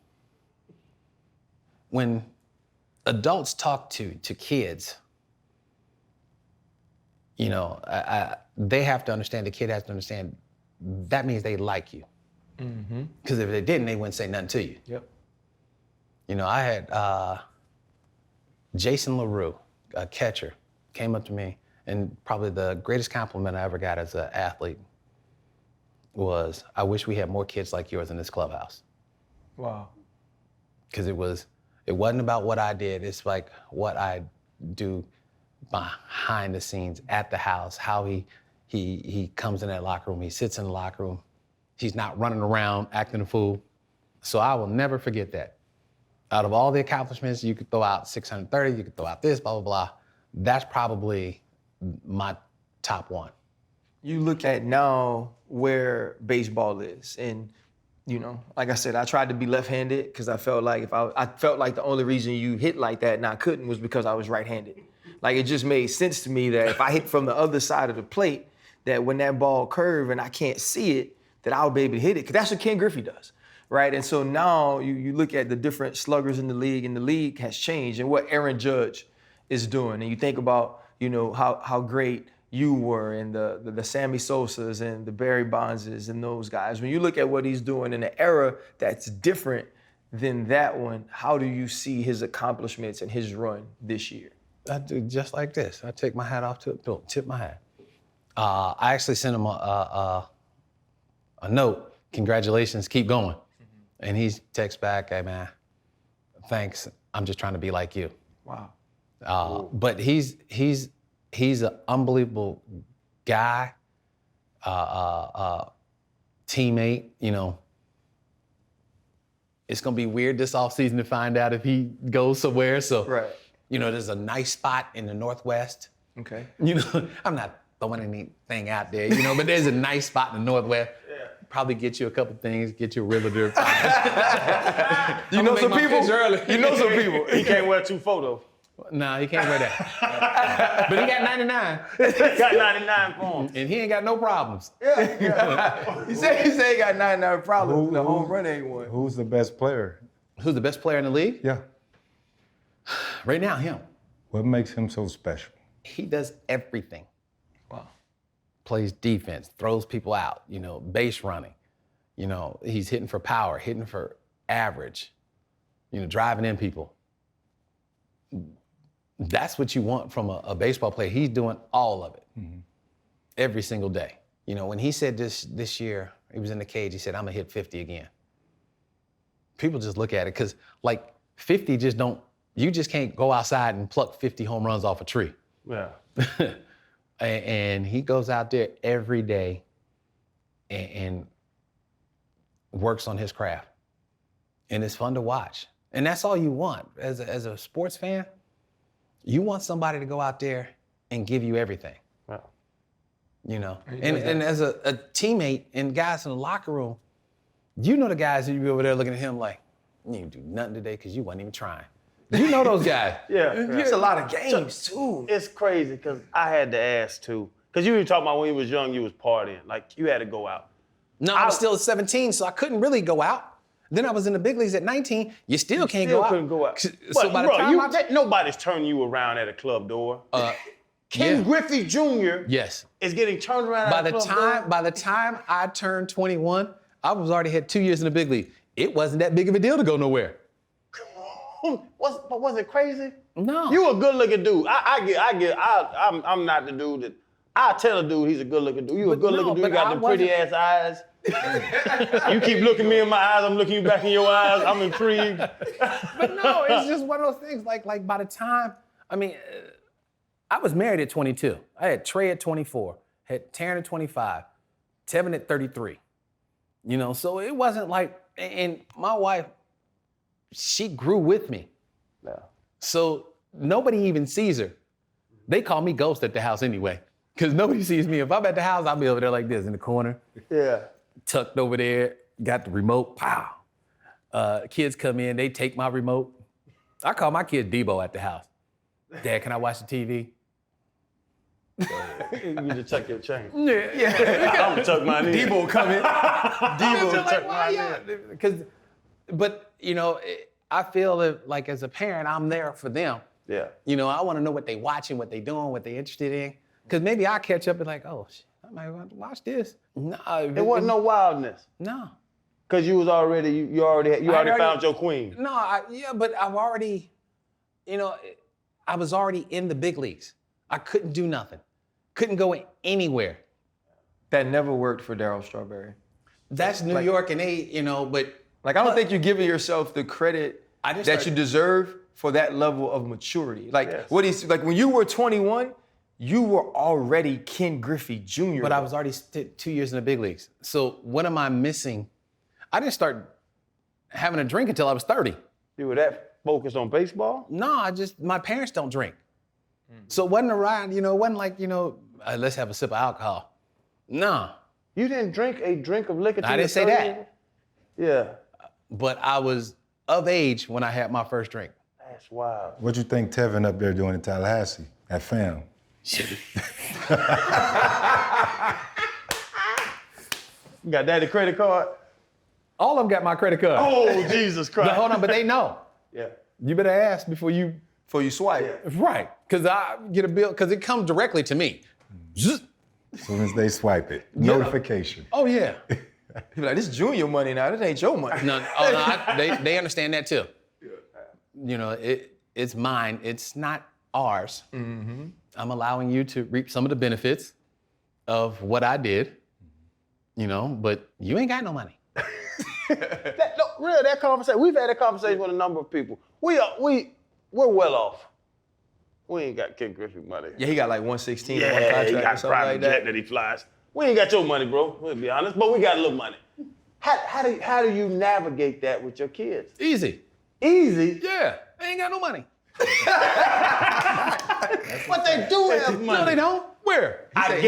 Speaker 2: When adults talk to kids, they have to understand, the kid has to understand, that means they like you. Because if they didn't, they wouldn't say nothing to you.
Speaker 1: Yep.
Speaker 2: I had Jason LaRue, a catcher, came up to me, and probably the greatest compliment I ever got as an athlete was, I wish we had more kids like yours in this clubhouse. Wow. Because it wasn't about what I did, it's like what I do behind the scenes at the house, how he comes in that locker room, he sits in the locker room, he's not running around acting a fool. So I will never forget that. Out of all the accomplishments, you could throw out 630, you could throw out this, blah, blah, blah. That's probably my top one.
Speaker 1: You look at now where baseball is, and like I said, I tried to be left-handed because I felt like I felt like the only reason you hit like that and I couldn't was because I was right-handed. Like, it just made sense to me that if I hit from the other side of the plate, that when that ball curve and I can't see it, that I'll be able to hit it, because that's what Ken Griffey does. Right, and so now you look at the different sluggers in the league, and the league has changed, and what Aaron Judge is doing, and you think about how great you were, and the Sammy Sosas and the Barry Bondses and those guys. When you look at what he's doing in an era that's different than that one, how do you see his accomplishments and his run this year?
Speaker 2: I do just like this. I take my hat off to it, tip my hat. I actually sent him a note, congratulations, keep going. And he texts back, hey man, thanks, I'm just trying to be like you.
Speaker 1: Wow.
Speaker 2: But he's an unbelievable guy, teammate. It's gonna be weird this offseason to find out if he goes somewhere. So,
Speaker 1: right.
Speaker 2: There's a nice spot in the Northwest.
Speaker 1: Okay.
Speaker 2: I'm not throwing anything out there, but there's a nice spot in the Northwest. Probably get you a couple things, get you a realtor.
Speaker 1: You know some people?
Speaker 3: He can't wear 2 photos.
Speaker 2: No, he can't wear that. But he got 99.
Speaker 3: He got 99 points.
Speaker 2: And he ain't got no problems.
Speaker 1: Yeah. He said he got 99 problems. The home run ain't one.
Speaker 4: Who's the best player?
Speaker 2: Who's the best player in the league?
Speaker 4: Yeah.
Speaker 2: Right now, him.
Speaker 4: What makes him so special?
Speaker 2: He does everything.
Speaker 1: Wow.
Speaker 2: Plays defense, throws people out, base running. He's hitting for power, hitting for average, driving in people. That's what you want from a baseball player. He's doing all of it every single day. When he said this year, he was in the cage, he said, I'm gonna hit 50 again. People just look at it, because 50 you just can't go outside and pluck 50 home runs off a tree.
Speaker 3: Yeah.
Speaker 2: And he goes out there every day and works on his craft. And it's fun to watch. And that's all you want. As a sports fan, you want somebody to go out there and give you everything.
Speaker 3: Wow.
Speaker 2: And as a teammate and guys in the locker room, the guys that you be over there looking at him like, you didn't do nothing today because you wasn't even trying. You know those guys.
Speaker 3: Yeah.
Speaker 1: It's a lot of games, too.
Speaker 3: It's crazy, because I had to ask, too. Because you were talking about when you was young, you was partying. Like, you had to go out.
Speaker 2: No, I was still 17, so I couldn't really go out. Then I was in the big leagues at 19. You still can't go out.
Speaker 3: Couldn't go out.
Speaker 2: So
Speaker 3: But,
Speaker 2: by the
Speaker 3: bro,
Speaker 2: time
Speaker 3: nobody's turning you around at a club door. Ken
Speaker 2: yeah.
Speaker 3: Griffey Jr.
Speaker 2: Yes.
Speaker 3: is getting turned around
Speaker 2: By
Speaker 3: at a
Speaker 2: the
Speaker 3: club door.
Speaker 2: by the time I turned 21, I was already had 2 years in the big league. It wasn't that big of a deal to go nowhere.
Speaker 3: But was it crazy?
Speaker 2: No.
Speaker 3: You a good looking dude. I'm not the dude that I tell a dude he's a good looking dude. You a good looking dude. You got them pretty ass eyes. You keep looking me in my eyes. I'm looking you back in your eyes. I'm intrigued.
Speaker 2: But no, it's just one of those things. Like by the time, I mean, I was married at 22. I had Trey at 24, had Taryn at 25, Tevin at 33. You know, so it wasn't like, and my wife, she grew with me.
Speaker 3: Yeah.
Speaker 2: So nobody even sees her. They call me Ghost at the house anyway, because nobody sees me. If I'm at the house, I'll be over there like this in the corner,
Speaker 3: Yeah.
Speaker 2: tucked over there, got the remote, pow. Kids come in, they take my remote. I call my kid Debo at the house. Dad, can I watch the TV?
Speaker 3: You just tuck your chain.
Speaker 2: Yeah.
Speaker 3: I'm gonna tuck mine in.
Speaker 1: Debo coming. Debo
Speaker 3: tuck mine in.
Speaker 2: Because, but you know, I feel that like as a parent, I'm there for them.
Speaker 3: Yeah.
Speaker 2: You know, I want to know what they watching, what they doing, what they interested in. Because maybe I'll catch up and like, oh, shit, I might want to watch this. No,
Speaker 3: It wasn't no wildness.
Speaker 2: No.
Speaker 3: Cause you was already you already found your queen.
Speaker 2: No, but I've already, you know, I was already in the big leagues. I couldn't do nothing. Couldn't go anywhere.
Speaker 1: That never worked for Darryl Strawberry.
Speaker 2: That's New York and they, you know, but
Speaker 1: Like, I don't think you're giving yourself the credit that you deserve for that level of maturity. Like,
Speaker 3: Yes.
Speaker 1: like when you were 21, you were already Ken Griffey Jr.
Speaker 2: But I was already 2 years in the big leagues. So what am I missing? I didn't start having a drink until I was 30.
Speaker 3: You were that focused on baseball?
Speaker 2: No, my parents don't drink. So it wasn't around, you know, it wasn't like, you know, let's have a sip of alcohol. No.
Speaker 3: You didn't drink a drink of liquor till
Speaker 2: I
Speaker 3: you
Speaker 2: didn't say
Speaker 3: were 30?
Speaker 2: that.
Speaker 3: Yeah.
Speaker 2: But I was of age when I had my first drink.
Speaker 3: That's wild.
Speaker 4: What you think Tevin up there doing in Tallahassee at FAM?
Speaker 3: You got daddy credit card?
Speaker 2: All of them got my credit card.
Speaker 3: Oh, Jesus Christ.
Speaker 2: But hold on, but they know.
Speaker 3: Yeah.
Speaker 2: You better ask before you
Speaker 1: swipe.
Speaker 2: Right, because I get a bill, because it comes directly to me.
Speaker 4: As soon as they swipe it, notification.
Speaker 2: Oh, yeah.
Speaker 1: People like, this is junior money now. This ain't your money.
Speaker 2: No, they understand that too. You know, it's mine. It's not ours. Mm-hmm. I'm allowing you to reap some of the benefits of what I did, you know, but you ain't got no money.
Speaker 3: That conversation, we've had a conversation with a number of people. We're well off. We ain't got Ken Griffey money.
Speaker 1: Yeah, he got like 116 in one
Speaker 3: Yeah,
Speaker 1: contract
Speaker 3: he
Speaker 1: or
Speaker 3: got
Speaker 1: something
Speaker 3: private
Speaker 1: like
Speaker 3: jet
Speaker 1: that.
Speaker 3: that he flies. We ain't got your money, bro. We'll be honest, but we got a little money. How do you navigate that with your kids?
Speaker 2: Easy.
Speaker 3: Easy.
Speaker 2: Yeah, they ain't got no money.
Speaker 3: But they do have money.
Speaker 2: No, they don't. Where?
Speaker 3: I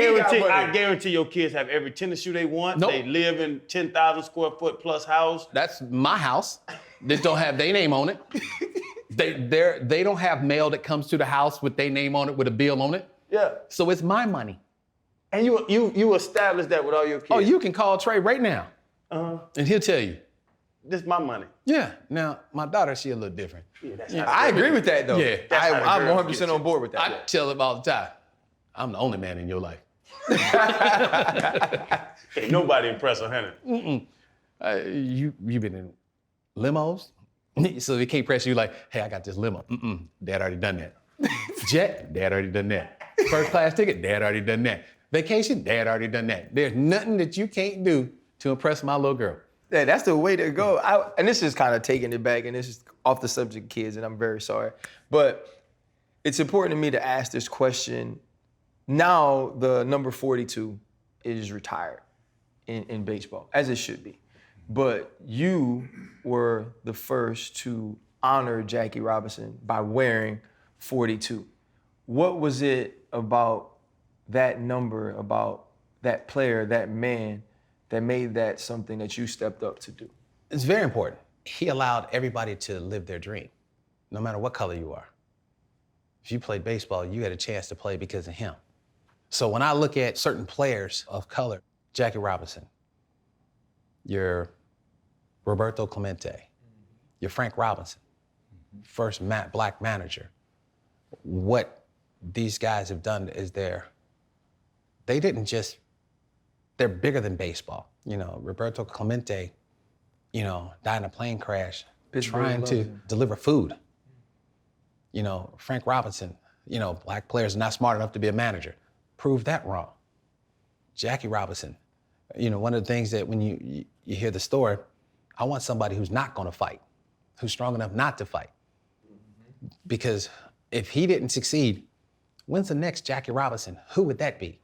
Speaker 3: guarantee your kids have every tennis shoe they want.
Speaker 2: Nope.
Speaker 3: They live in 10,000 square foot plus house.
Speaker 2: That's my house. That don't have their name on it. They don't have mail that comes to the house with their name on it, with a bill on it.
Speaker 3: Yeah.
Speaker 2: So it's my money.
Speaker 3: And you establish that with all your kids.
Speaker 2: Oh, you can call Trey right now. And he'll tell you.
Speaker 3: This is my money.
Speaker 2: Yeah. Now, my daughter, she a little different.
Speaker 3: Yeah, that's
Speaker 1: I agree with that though.
Speaker 2: Yeah.
Speaker 1: I'm 100% on board with that.
Speaker 2: I tell him all the time, I'm the only man in your life.
Speaker 3: Ain't nobody impressed with Henry.
Speaker 2: You've been in limos, so they can't press you like, hey, I got this limo. Dad already done that. Jet, Dad already done that. First class ticket, Dad already done that. Vacation, Dad already done that. There's nothing that you can't do to impress my little girl.
Speaker 1: Yeah, that's the way to go. And this is kind of taking it back, and this is off the subject of kids, and I'm very sorry. But it's important to me to ask this question. Now the number 42 is retired in baseball, as it should be. But you were the first to honor Jackie Robinson by wearing 42. What was it about that number, about that player, that man, that made that something that you stepped up to do?
Speaker 2: It's very important. He allowed everybody to live their dream, no matter what color you are. If you played baseball, you had a chance to play because of him. So when I look at certain players of color, Jackie Robinson, your Roberto Clemente, your Frank Robinson, first black manager. What these guys have done is they're bigger than baseball. You know, Roberto Clemente, died in a plane crash trying to deliver food. You know, Frank Robinson, black players are not smart enough to be a manager. Proved that wrong. Jackie Robinson, one of the things that when you hear the story, I want somebody who's not gonna fight, who's strong enough not to fight. Because if he didn't succeed, when's the next Jackie Robinson? Who would that be?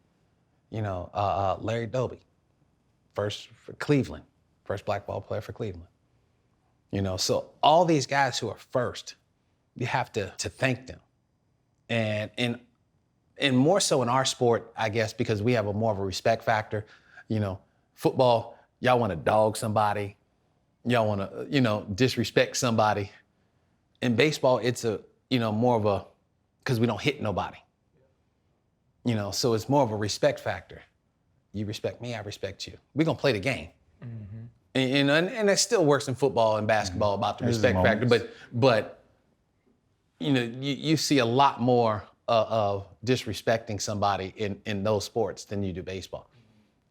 Speaker 2: Larry Doby, first for Cleveland, first black ball player for Cleveland. So all these guys who are first, you have to thank them. And more so in our sport, I guess, because we have more of a respect factor. Football, y'all want to dog somebody, y'all want to, disrespect somebody. In baseball, it's more of a, because we don't hit nobody. So it's more of a respect factor. You respect me, I respect you. We're gonna play the game. Mm-hmm. And that still works in football and basketball about the respect factor, but you see a lot more of disrespecting somebody in those sports than you do baseball.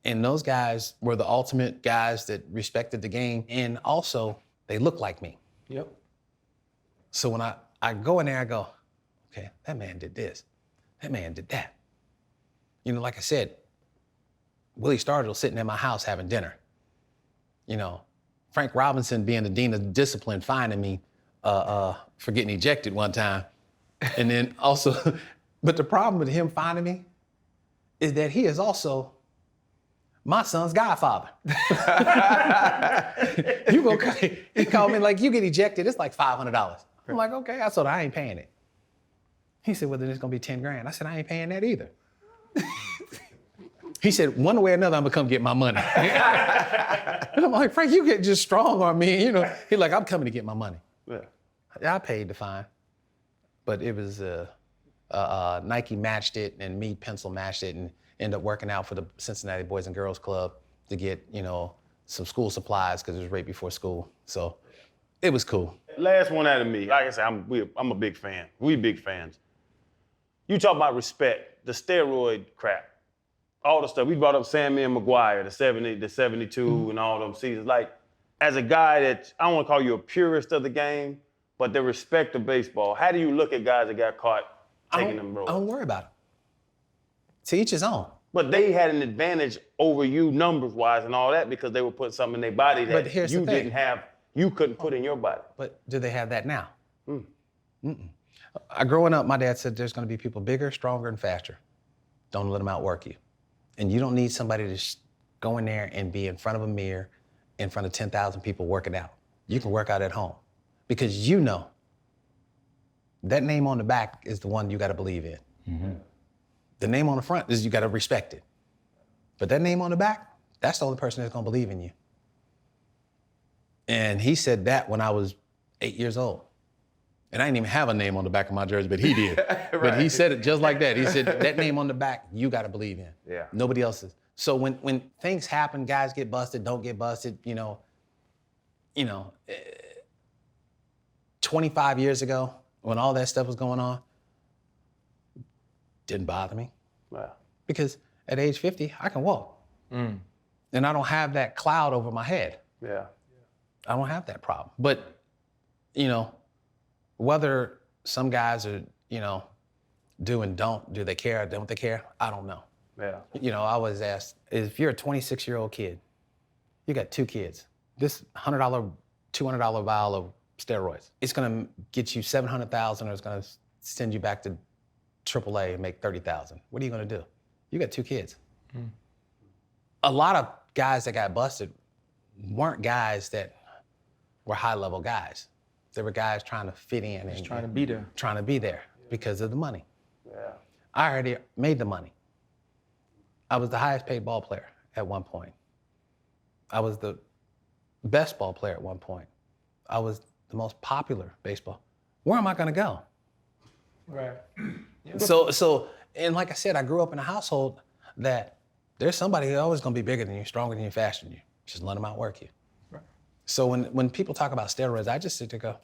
Speaker 2: And those guys were the ultimate guys that respected the game, and also they look like me.
Speaker 1: Yep.
Speaker 2: So when I go in there, I go, okay, that man did this, that man did that. Like I said, Willie Stargell sitting in my house having dinner. Frank Robinson being the dean of discipline finding me for getting ejected one time. And then also, but the problem with him finding me is that he is also my son's godfather. He called me like, you get ejected, it's like $500. I'm like, okay, I told him I ain't paying it. He said, well, then it's gonna be 10 grand. I said, I ain't paying that either. He said, one way or another, I'm gonna come get my money. And I'm like, Frank, you get just strong on me. He's like, I'm coming to get my money. Yeah. I paid the fine, but it was Nike matched it and Meade Pencil matched it and ended up working out for the Cincinnati Boys and Girls Club to get, some school supplies because it was right before school. So it was cool.
Speaker 3: Last one out of me. Like I said, I'm a big fan. We big fans. You talk about respect, the steroid crap, all the stuff. We brought up Sammy and McGuire, the 70, the 72, and all them seasons. Like, as a guy that, I don't want to call you a purist of the game, but the respect of baseball, how do you look at guys that got caught taking them roles?
Speaker 2: I don't worry about it. To each his own.
Speaker 3: But they had an advantage over you numbers-wise and all that because they were putting something in their body that you didn't have, you couldn't put in your body.
Speaker 2: But do they have that now? Growing up, my dad said there's gonna be people bigger, stronger, and faster. Don't let them outwork you. And you don't need somebody to go in there and be in front of a mirror, in front of 10,000 people working out. You can work out at home because that name on the back is the one you gotta believe in. Mm-hmm. The name on the front is you gotta respect it. But that name on the back, that's the only person that's gonna believe in you. And he said that when I was 8 years old. And I didn't even have a name on the back of my jersey, but he did. Right. But he said it just like that. He said, that name on the back, you gotta believe in.
Speaker 3: Yeah.
Speaker 2: Nobody else's. So when things happen, guys get busted, don't get busted, 25 years ago, when all that stuff was going on, didn't bother me.
Speaker 3: Wow.
Speaker 2: Because at age 50, I can walk. And I don't have that cloud over my head.
Speaker 3: Yeah.
Speaker 2: I don't have that problem. But, whether some guys are, do and don't, do they care or don't they care? I don't know.
Speaker 3: Yeah.
Speaker 2: I was asked, if you're a 26-year-old kid, you got 2 kids, this $100, $200 vial of steroids, it's gonna get you $700,000 or it's gonna send you back to AAA and make $30,000. What are you gonna do? You got 2 kids. A lot of guys that got busted weren't guys that were high-level guys. They were guys trying to fit in and
Speaker 1: trying to be there.
Speaker 2: Trying to be there because of the money.
Speaker 3: Yeah.
Speaker 2: I already made the money. I was the highest paid ball player at one point. I was the best ball player at one point. I was the most popular baseball. Where am I gonna go?
Speaker 1: Right.
Speaker 2: Yeah. So, and like I said, I grew up in a household that there's somebody who's always gonna be bigger than you, stronger than you, faster than you. Just let them outwork you.
Speaker 1: Right.
Speaker 2: So when people talk about steroids, I just sit there and go,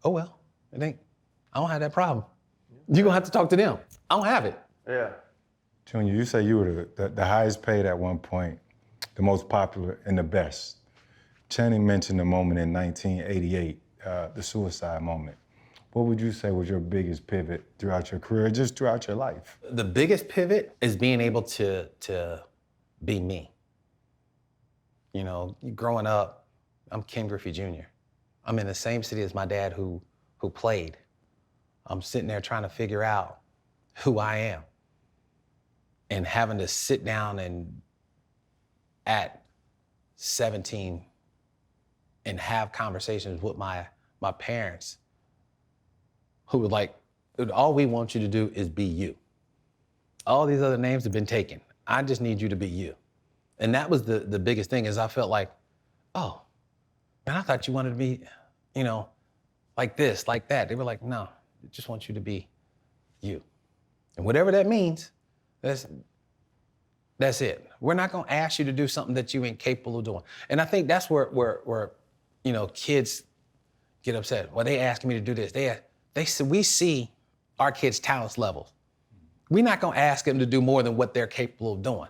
Speaker 2: oh well, it ain't, I don't have that problem. You're gonna have to talk to them. I don't have it.
Speaker 3: Yeah.
Speaker 4: Junior, you say you were the highest paid at one point, the most popular and the best. Channing mentioned the moment in 1988, the suicide moment. What would you say was your biggest pivot throughout your career, just throughout your life?
Speaker 2: The biggest pivot is being able to be me. You know, growing up, I'm Ken Griffey Jr. I'm in the same city as my dad who played. I'm sitting there trying to figure out who I am and having to sit down and at 17 and have conversations with my parents who were like, all we want you to do is be you. All these other names have been taken. I just need you to be you. And that was the biggest thing is I felt like, oh, man, I thought you wanted to be, you know, like this, like that. They were like, no, I just want you to be you. And whatever that means, that's it. We're not gonna ask you to do something that you ain't capable of doing. And I think that's where you know, kids get upset. Well, they asking me to do this. We see our kids' talents levels. We're not gonna ask them to do more than what they're capable of doing.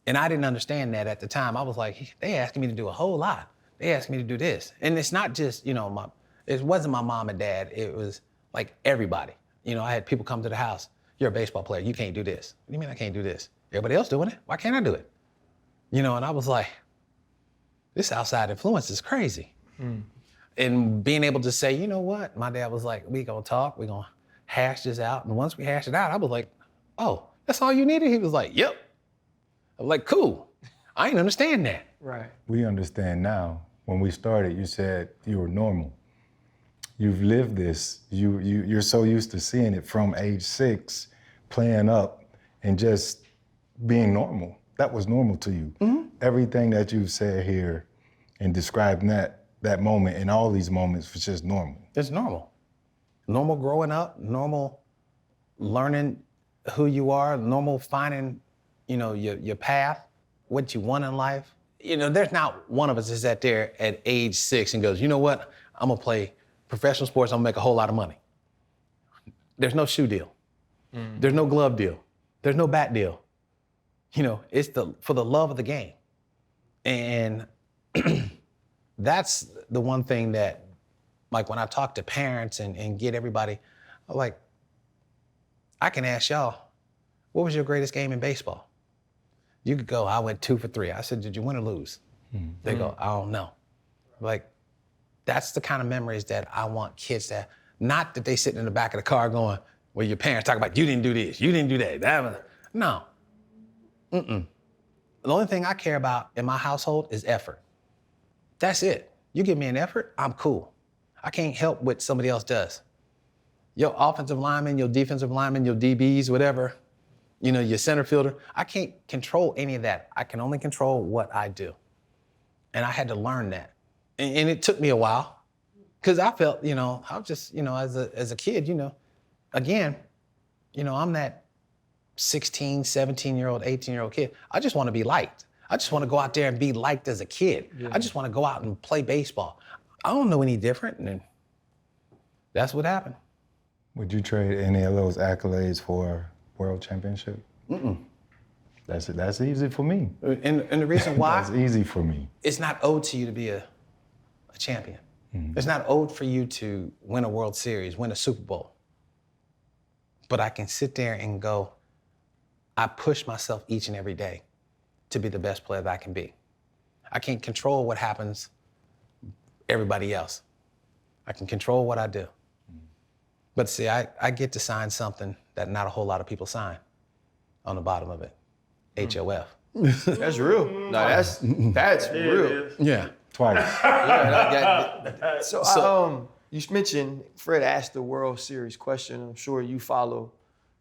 Speaker 2: And I didn't understand that at the time. I was like, they asking me to do a whole lot. They asked me to do this. And it's not just, you know, it wasn't my mom and dad. It was like everybody. You know, I had people come to the house. You're a baseball player. You can't do this. What do you mean I can't do this? Everybody else doing it. Why can't I do it? You know, and I was like, this outside influence is crazy. And being able to say, you know what? My dad was like, we gonna talk. We gonna hash this out. And once we hashed it out, I was like, oh, that's all you needed? He was like, yep. I was like, cool. I didn't understand that.
Speaker 1: Right.
Speaker 4: We understand now. When we started, you said you were normal. You've lived this. You're so used to seeing it from age 6, playing up and just being normal. That was normal to you. Mm-hmm. Everything that you've said here and describing that moment and all these moments was just normal.
Speaker 2: It's normal. Normal growing up, normal learning who you are, normal finding, you know, your path, what you want in life. You know, there's not one of us that sat there at age 6 and goes, you know what, I'm gonna play professional sports, I'm gonna make a whole lot of money. There's no shoe deal. There's no glove deal. There's no bat deal. You know, it's for the love of the game. And that's the one thing that, like when I talk to parents and get everybody, I'm like, I can ask y'all, what was your greatest game in baseball? You could go, I went 2 for 3. I said, did you win or lose? They go, I don't know. Like, that's the kind of memories that I want kids to have. Not that they sitting in the back of the car going, well, your parents talk about, you didn't do this, you didn't do that. No. The only thing I care about in my household is effort. That's it. You give me an effort, I'm cool. I can't help what somebody else does. Your offensive lineman, your defensive lineman, your DBs, whatever, you know, your center fielder, I can't control any of that. I can only control what I do. And I had to learn that. And it took me a while, because I felt, you know, I was just, you know, as a kid, you know, again, you know, I'm that 16, 17-year-old, 18-year-old kid. I just want to be liked. I just want to go out there and be liked as a kid. Yeah. I just want to go out and play baseball. I don't know any different, and that's what happened.
Speaker 4: Would you trade any of those accolades for a world championship? That's easy for me.
Speaker 2: And the reason why?
Speaker 4: That's easy for me.
Speaker 2: It's not owed to you to be a champion. It's not owed for you to win a World Series, win a Super Bowl. But I can sit there and go, I push myself each and every day to be the best player that I can be. I can't control what happens everybody else. I can control what I do. But see, I get to sign something that not a whole lot of people sign on the bottom of it. HOF.
Speaker 1: That's real. No, that's real.
Speaker 2: Yeah.
Speaker 4: Twice.
Speaker 1: So you mentioned Fred asked the World Series question. I'm sure you follow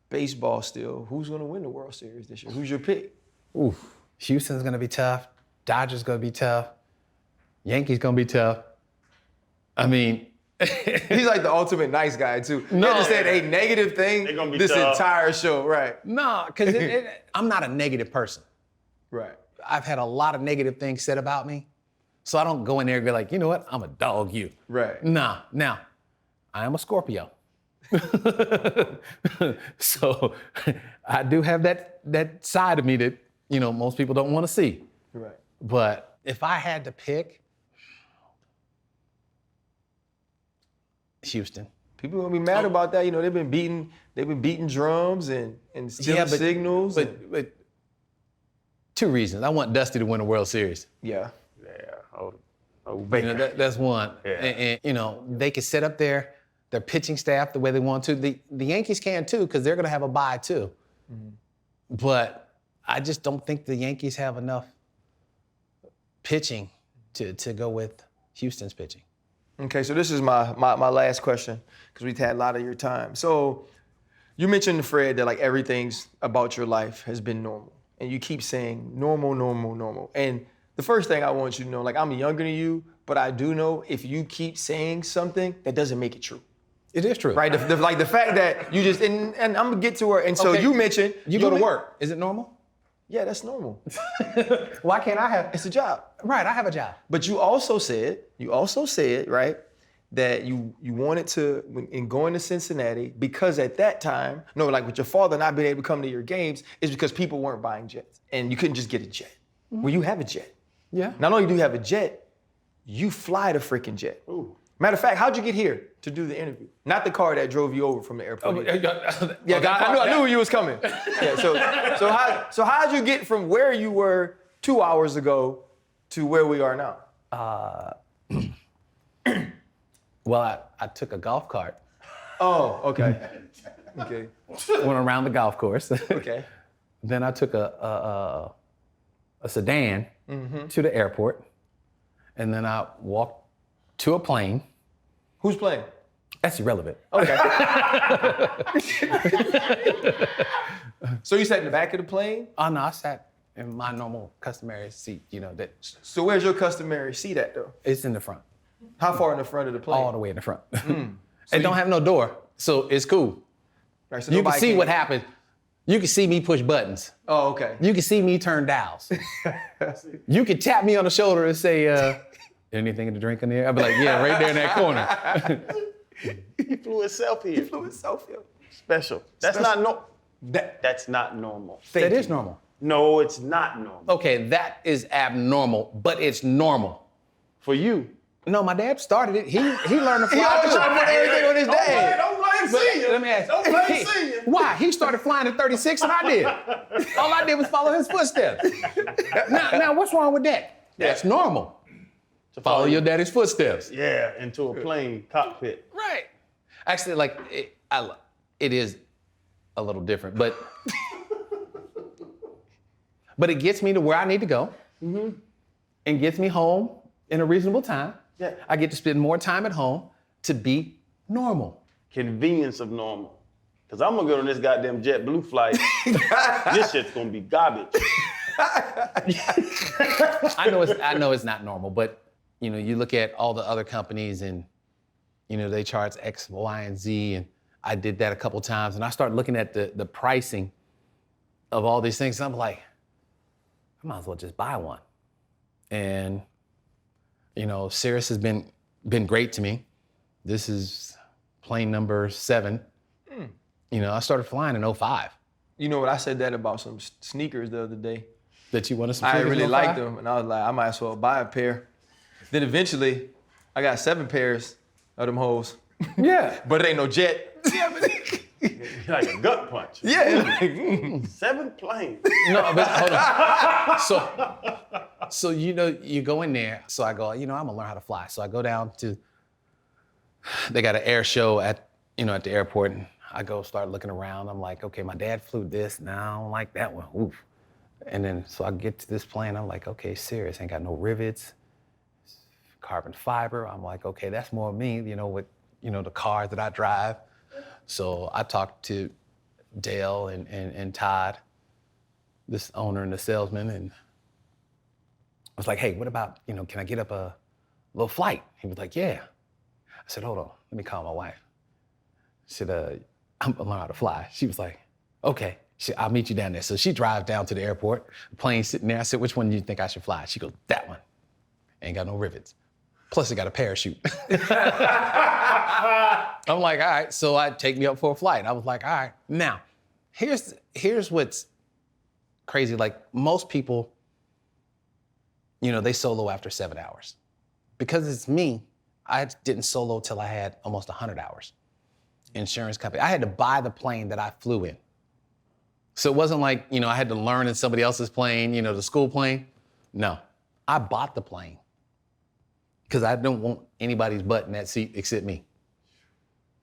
Speaker 1: baseball still. Who's going to win the World Series this year? Who's your pick?
Speaker 2: Oof. Houston's going to be tough. Dodgers going to be tough. Yankees going to be tough. I mean,
Speaker 1: he's like the ultimate nice guy too.
Speaker 2: No.
Speaker 1: You just said a negative thing this
Speaker 3: tough.
Speaker 1: Entire show, right?
Speaker 2: no, because I'm not a negative person.
Speaker 1: Right.
Speaker 2: I've had a lot of negative things said about me. So I don't go in there and be like, you know what? I'm a dog you.
Speaker 1: Right.
Speaker 2: Nah. Now, I am a Scorpio. So I do have that side of me that, most people don't want to see.
Speaker 1: Right.
Speaker 2: But if I had to pick, Houston.
Speaker 1: People gonna be mad about that. They've been beating drums and stealing signals.
Speaker 2: But 2 reasons. I want Dusty to win a World Series.
Speaker 1: Yeah.
Speaker 3: Oh, Baker.
Speaker 2: That's one.
Speaker 3: Yeah.
Speaker 2: And they can set up their pitching staff the way they want to. The Yankees can too, because they're gonna have a bye too. Mm-hmm. But I just don't think the Yankees have enough pitching to go with Houston's pitching.
Speaker 1: Okay, so this is my last question, because we've had a lot of your time. So you mentioned, Fred, that like everything's about your life has been normal. And you keep saying normal, normal, normal. And the first thing I want you to know, like I'm younger than you, but I do know if you keep saying something, that doesn't make it true.
Speaker 2: It is true.
Speaker 1: Right? The fact that you just, and I'm gonna get to her, and so
Speaker 2: Okay.
Speaker 1: you mentioned.
Speaker 2: You go to work. Is it normal?
Speaker 1: Yeah, that's normal.
Speaker 2: Why can't I have?
Speaker 1: It's a job.
Speaker 2: Right, I have a job.
Speaker 1: But you also said, right, that you wanted to, in going to Cincinnati, because at that time, like with your father not being able to come to your games, is because people weren't buying jets. And you couldn't just get a jet. Mm-hmm. Well, you have a jet.
Speaker 2: Yeah.
Speaker 1: Not only do you have a jet, you fly the freaking jet.
Speaker 3: Ooh.
Speaker 1: Matter of fact, how'd you get here to do the interview? Not the car that drove you over from the airport. I knew you was coming. Yeah, so how'd you get from where you were 2 hours ago to where we are now?
Speaker 2: Well, I took a golf cart.
Speaker 1: Oh, okay. Okay.
Speaker 2: Went around the golf course.
Speaker 1: Okay.
Speaker 2: Then I took a sedan to the airport. And then I walked to a plane.
Speaker 1: Who's playing?
Speaker 2: That's irrelevant.
Speaker 1: Okay. So you sat in the back of the plane?
Speaker 2: Oh, no, I sat in my normal customary seat, that
Speaker 1: So where's your customary seat at, though?
Speaker 2: it's in the front.
Speaker 1: How far in the front of the plane?
Speaker 2: All the way in the front. It don't have no door, so it's cool.
Speaker 1: Right, so
Speaker 2: You can
Speaker 1: nobody
Speaker 2: see what happens. You can see me push buttons.
Speaker 1: Oh, okay.
Speaker 2: You can see me turn dials. You can tap me on the shoulder and say, anything to drink in there? I'll be like, yeah, right there in that corner.
Speaker 3: He flew himself here.
Speaker 1: He flew himself here.
Speaker 3: Special. That's not
Speaker 1: That's
Speaker 3: not normal.
Speaker 2: That is normal.
Speaker 3: No, it's not normal.
Speaker 2: Okay, that is abnormal, but it's normal.
Speaker 3: For you.
Speaker 2: No, my dad started it. He learned to fly.
Speaker 1: He always
Speaker 2: too.
Speaker 1: try to put everything on his dad.
Speaker 3: Don't blame
Speaker 2: But
Speaker 3: senior.
Speaker 2: let me ask
Speaker 3: Don't blame senior.
Speaker 2: Why? He started flying at 36 and I did. All I did was follow his footsteps. Now what's wrong with that? That's normal.
Speaker 3: To
Speaker 2: Follow your daddy's footsteps.
Speaker 3: Yeah, into a plane cockpit.
Speaker 2: Right. Actually, it is a little different, but it gets me to where I need to go and gets me home in a reasonable time.
Speaker 3: Yeah.
Speaker 2: I get to spend more time at home to be normal.
Speaker 3: Convenience of normal. Because I'm going to get on this goddamn JetBlue flight. This shit's going to be garbage.
Speaker 2: I know it's not normal, but you look at all the other companies and they charge X, Y, and Z, and I did that a couple times, and I started looking at the pricing of all these things, and I'm like, I might as well just buy one. And Cirrus has been great to me. This is plane number 7. I started flying in 2005.
Speaker 1: You know what? I said that about some sneakers the other day.
Speaker 2: That you wanted some
Speaker 1: I
Speaker 2: sneakers
Speaker 1: really
Speaker 2: in
Speaker 1: liked
Speaker 2: 2005?
Speaker 1: them, and I was like, I might as well buy a pair. Then eventually, I got 7 pairs of them hoes.
Speaker 2: Yeah.
Speaker 1: But it ain't no jet.
Speaker 3: Like a gut punch.
Speaker 1: Yeah.
Speaker 3: 7 planes.
Speaker 2: No, but hold on. So you go in there. So I go, I'm gonna learn how to fly. So I go down to, they got an air show at the airport, and I go start looking around. I'm like, okay, my dad flew this. Now I don't like that one. Oof. And then so I get to this plane. I'm like, okay, serious. Ain't got no rivets, carbon fiber. I'm like, okay, that's more me. With the cars that I drive. So I talked to Dale and Todd, this owner and the salesman, and I was like, hey, what about, can I get up a little flight? He was like, yeah. I said, hold on, let me call my wife. I said, I'm gonna learn how to fly. She was like, okay. I'll meet you down there. So she drives down to the airport, the plane's sitting there. I said, which one do you think I should fly? She goes, that one. Ain't got no rivets. Plus it got a parachute. I'm like, all right. So I take me up for a flight. I was like, all right. Now, here's what's crazy. Like most people, they solo after 7 hours. Because it's me, I didn't solo till I had almost 100 hours. Insurance company. I had to buy the plane that I flew in. So it wasn't like, I had to learn in somebody else's plane, the school plane. No, I bought the plane because I don't want anybody's butt in that seat except me.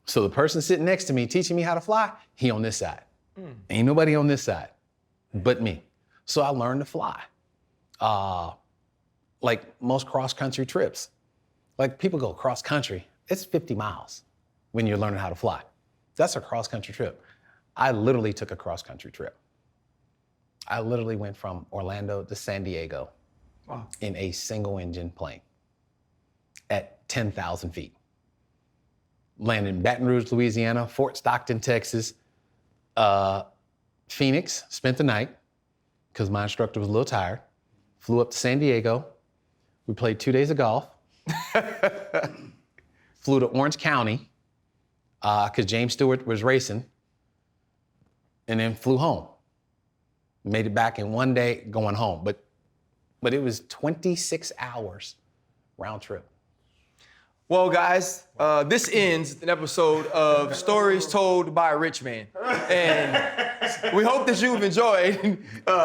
Speaker 2: So the person sitting next to me teaching me how to fly, he on this side. Ain't nobody on this side but me. So I learned to fly. Like most cross-country trips. Like people go cross-country, it's 50 miles when you're learning how to fly. That's a cross-country trip. I literally took a cross-country trip. I literally went from Orlando to San Diego in a single-engine plane at 10,000 feet. Landed in Baton Rouge, Louisiana, Fort Stockton, Texas, Phoenix, spent the night because my instructor was a little tired. Flew up to San Diego. We played 2 days of golf. Flew to Orange County because James Stewart was racing. And then flew home. Made it back in 1 day going home. But it was 26 hours round trip.
Speaker 1: Well, guys, this ends an episode of Stories Told by a Rich Man. And we hope that you've enjoyed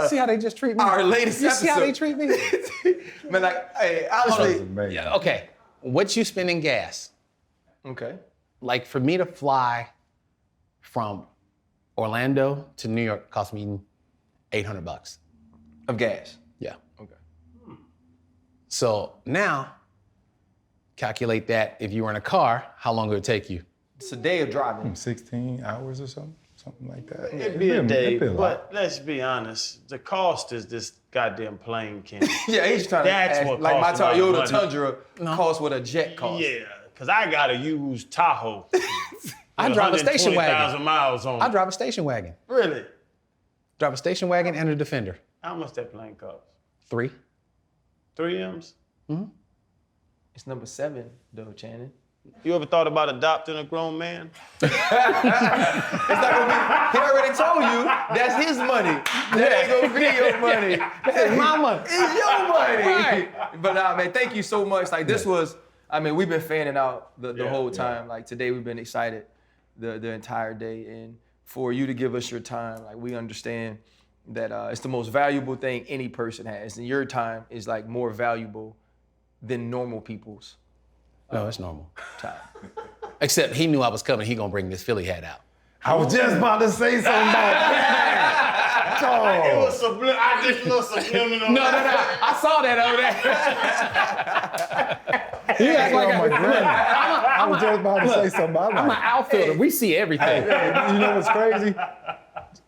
Speaker 2: See how they just treat me?
Speaker 1: our latest
Speaker 2: You
Speaker 1: episode.
Speaker 2: see how they treat me?
Speaker 1: Man, hey, honestly.
Speaker 2: Yeah, okay, what you spend in gas?
Speaker 1: Okay.
Speaker 2: Like for me to fly from Orlando to New York cost me $800.
Speaker 1: Of gas.
Speaker 2: Yeah.
Speaker 1: Okay.
Speaker 2: So now, calculate that if you were in a car, how long it would take you?
Speaker 1: It's a day of driving.
Speaker 4: 16 hours or something like that.
Speaker 3: It'd be a day,
Speaker 4: it'd be a lot.
Speaker 3: but let's be honest. The cost is this goddamn plane, Ken.
Speaker 1: Yeah, he's trying
Speaker 3: That's
Speaker 1: to ask,
Speaker 3: what
Speaker 1: like my
Speaker 3: costs a lot of
Speaker 1: Toyota
Speaker 3: money.
Speaker 1: Tundra costs what a jet costs.
Speaker 3: Yeah, because I got to use Tahoe.
Speaker 2: I drive a station wagon.
Speaker 3: 120,000 miles on
Speaker 2: I
Speaker 3: it.
Speaker 2: drive a station wagon.
Speaker 3: Really?
Speaker 2: Drive a station wagon and a Defender.
Speaker 3: How much that plane cost?
Speaker 2: 3.
Speaker 3: 3 M's?
Speaker 1: It's number 7, though, Channing.
Speaker 3: You ever thought about adopting a grown man?
Speaker 1: It's not gonna be, he already told you that's his money. That ain't gonna be your money.
Speaker 2: It's my money.
Speaker 1: It's your money.
Speaker 2: Right.
Speaker 1: But man, thank you so much. Like this was, we've been fanning out the whole time. Like today we've been excited the entire day. And for you to give us your time, like we understand that it's the most valuable thing any person has. And your time is like more valuable than normal people's
Speaker 2: No, it's normal.
Speaker 1: time.
Speaker 2: Except he knew I was coming. He gonna bring this Philly hat out.
Speaker 4: I was just about to say something about that.
Speaker 3: It was I just little subliminal.
Speaker 2: No. I saw that over there. You act like
Speaker 4: Oh my goodness. I was just about to say something about
Speaker 2: I'm
Speaker 4: that.
Speaker 2: an outfielder. We see everything.
Speaker 4: Hey, you know what's crazy?